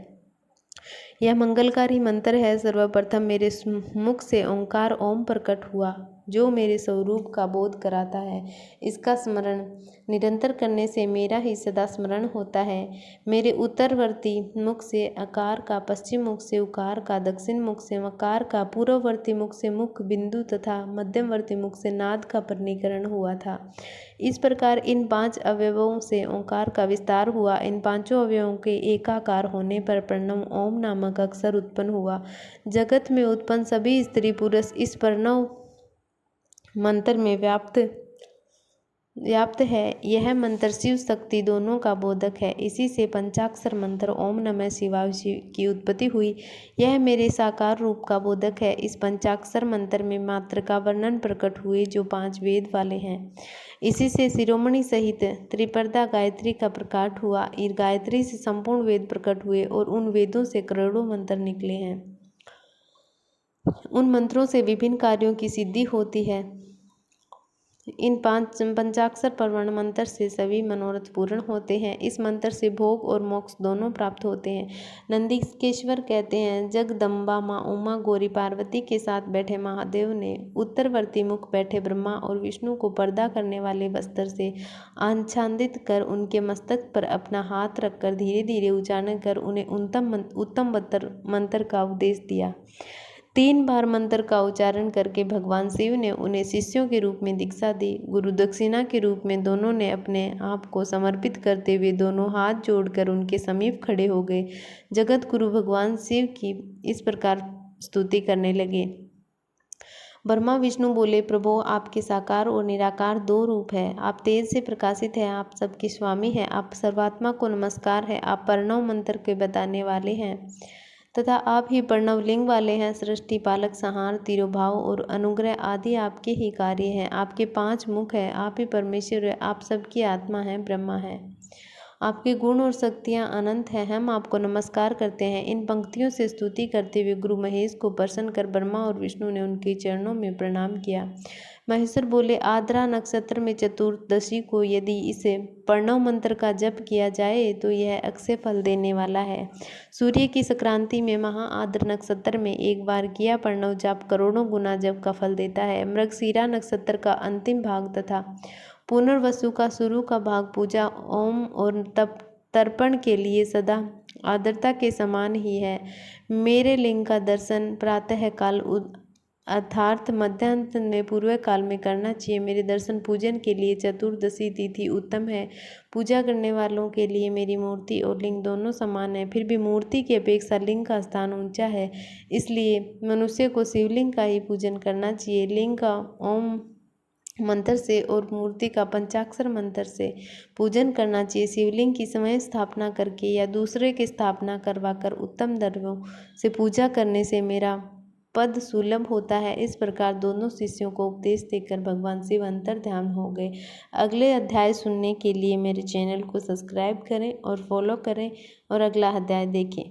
यह मंगलकारी मंत्र है। सर्वप्रथम मेरे मुख से ओंकार ओम प्रकट हुआ, जो मेरे स्वरूप का बोध कराता है। इसका स्मरण निरंतर करने से मेरा ही सदा स्मरण होता है। मेरे उत्तरवर्ती मुख से अकार का, पश्चिम मुख से उकार का, दक्षिण मुख से मकार का, पूर्ववर्ती मुख से मुख बिंदु तथा मध्यवर्ती मुख से नाद का परिणीकरण हुआ था। इस प्रकार इन 5 अवयवों से ओंकार का विस्तार हुआ। इन 5 अवयवों के एकाकार होने पर प्रणव ओम नामक अक्षर उत्पन्न हुआ। जगत में उत्पन्न सभी स्त्री पुरुष इस प्रणव मंत्र में व्याप्त है। यह मंत्र शिव शक्ति दोनों का बोधक है। इसी से पंचाक्षर मंत्र ओम नमः शिवाय की उत्पत्ति हुई। यह मेरे साकार रूप का बोधक है। इस पंचाक्षर मंत्र में मात्र का वर्णन प्रकट हुए, जो 5 वेद वाले हैं। इसी से शिरोमणि सहित त्रिपर्दा गायत्री का प्रकाट हुआ। गायत्री से संपूर्ण वेद प्रकट हुए और उन वेदों से करोड़ों मंत्र निकले हैं। उन मंत्रों से विभिन्न कार्यों की सिद्धि होती है। इन 5 पंचाक्षर परवर्ण मंत्र से सभी मनोरथ पूर्ण होते हैं। इस मंत्र से भोग और मोक्ष दोनों प्राप्त होते हैं। नंदीकेश्वर कहते हैं, जगदम्बा माँ उमा गौरी पार्वती के साथ बैठे महादेव ने उत्तरवर्ती मुख बैठे ब्रह्मा और विष्णु को पर्दा करने वाले वस्त्र से आच्छादित कर उनके मस्तक पर अपना हाथ रखकर धीरे धीरे उच्चारण कर उन्हें उत्तम मंत्र का उपदेश दिया। 3 बार मंत्र का उच्चारण करके भगवान शिव ने उन्हें शिष्यों के रूप में दीक्षा दी। गुरु दक्षिणा के रूप में दोनों ने अपने आप को समर्पित करते हुए दोनों हाथ जोड़कर उनके समीप खड़े हो गए। जगत गुरु भगवान शिव की इस प्रकार स्तुति करने लगे। ब्रह्मा विष्णु बोले, प्रभु आपके साकार और निराकार 2 रूप है। आप तेज से प्रकाशित हैं, आप सबके स्वामी हैं, आप सर्वात्मा को नमस्कार है, आप प्रणव मंत्र के बताने वाले हैं तथा आप ही प्रणव लिंग वाले हैं। सृष्टि, पालक, संहार, तिरोभाव और अनुग्रह आदि आपके ही कार्य हैं। आपके 5 मुख हैं, आप ही परमेश्वर है, आप सबकी आत्मा हैं, ब्रह्मा है। आपके गुण और शक्तियाँ अनंत हैं। हम आपको नमस्कार करते हैं। इन पंक्तियों से स्तुति करते हुए गुरु महेश को प्रसन्न कर ब्रह्मा और विष्णु ने उनके चरणों में प्रणाम किया। महेश्वर बोले, आद्रा नक्षत्र में चतुर्दशी को यदि इसे प्रणव मंत्र का जप किया जाए तो यह अक्षय फल देने वाला है। सूर्य की संक्रांति में महा आद्र नक्षत्र में एक बार किया प्रणव जप करोड़ों गुना जप का फल देता है। मृगशिरा नक्षत्र का अंतिम भाग तथा पुनर्वसु का शुरू का भाग पूजा, ओम और तप तर्पण के लिए सदा आर्द्रता के समान ही है। मेरे लिंग का दर्शन प्रातः काल अर्थात मध्यान्ह में पूर्व काल में करना चाहिए। मेरे दर्शन पूजन के लिए चतुर्दशी तिथि उत्तम है। पूजा करने वालों के लिए मेरी मूर्ति और लिंग दोनों समान है। फिर भी मूर्ति की अपेक्षा लिंग का स्थान ऊंचा है, इसलिए मनुष्य को शिवलिंग का ही पूजन करना चाहिए। लिंग का ओम मंत्र से और मूर्ति का पंचाक्षर मंत्र से पूजन करना चाहिए। शिवलिंग की समय स्थापना करके या दूसरे की स्थापना करवाकर उत्तम द्रव्यों से पूजा करने से मेरा पद सुलभ होता है। इस प्रकार दोनों शिष्यों को उपदेश देकर भगवान शिव अंतर ध्यान हो गए। अगले अध्याय सुनने के लिए मेरे चैनल को सब्सक्राइब करें और फॉलो करें और अगला अध्याय देखें।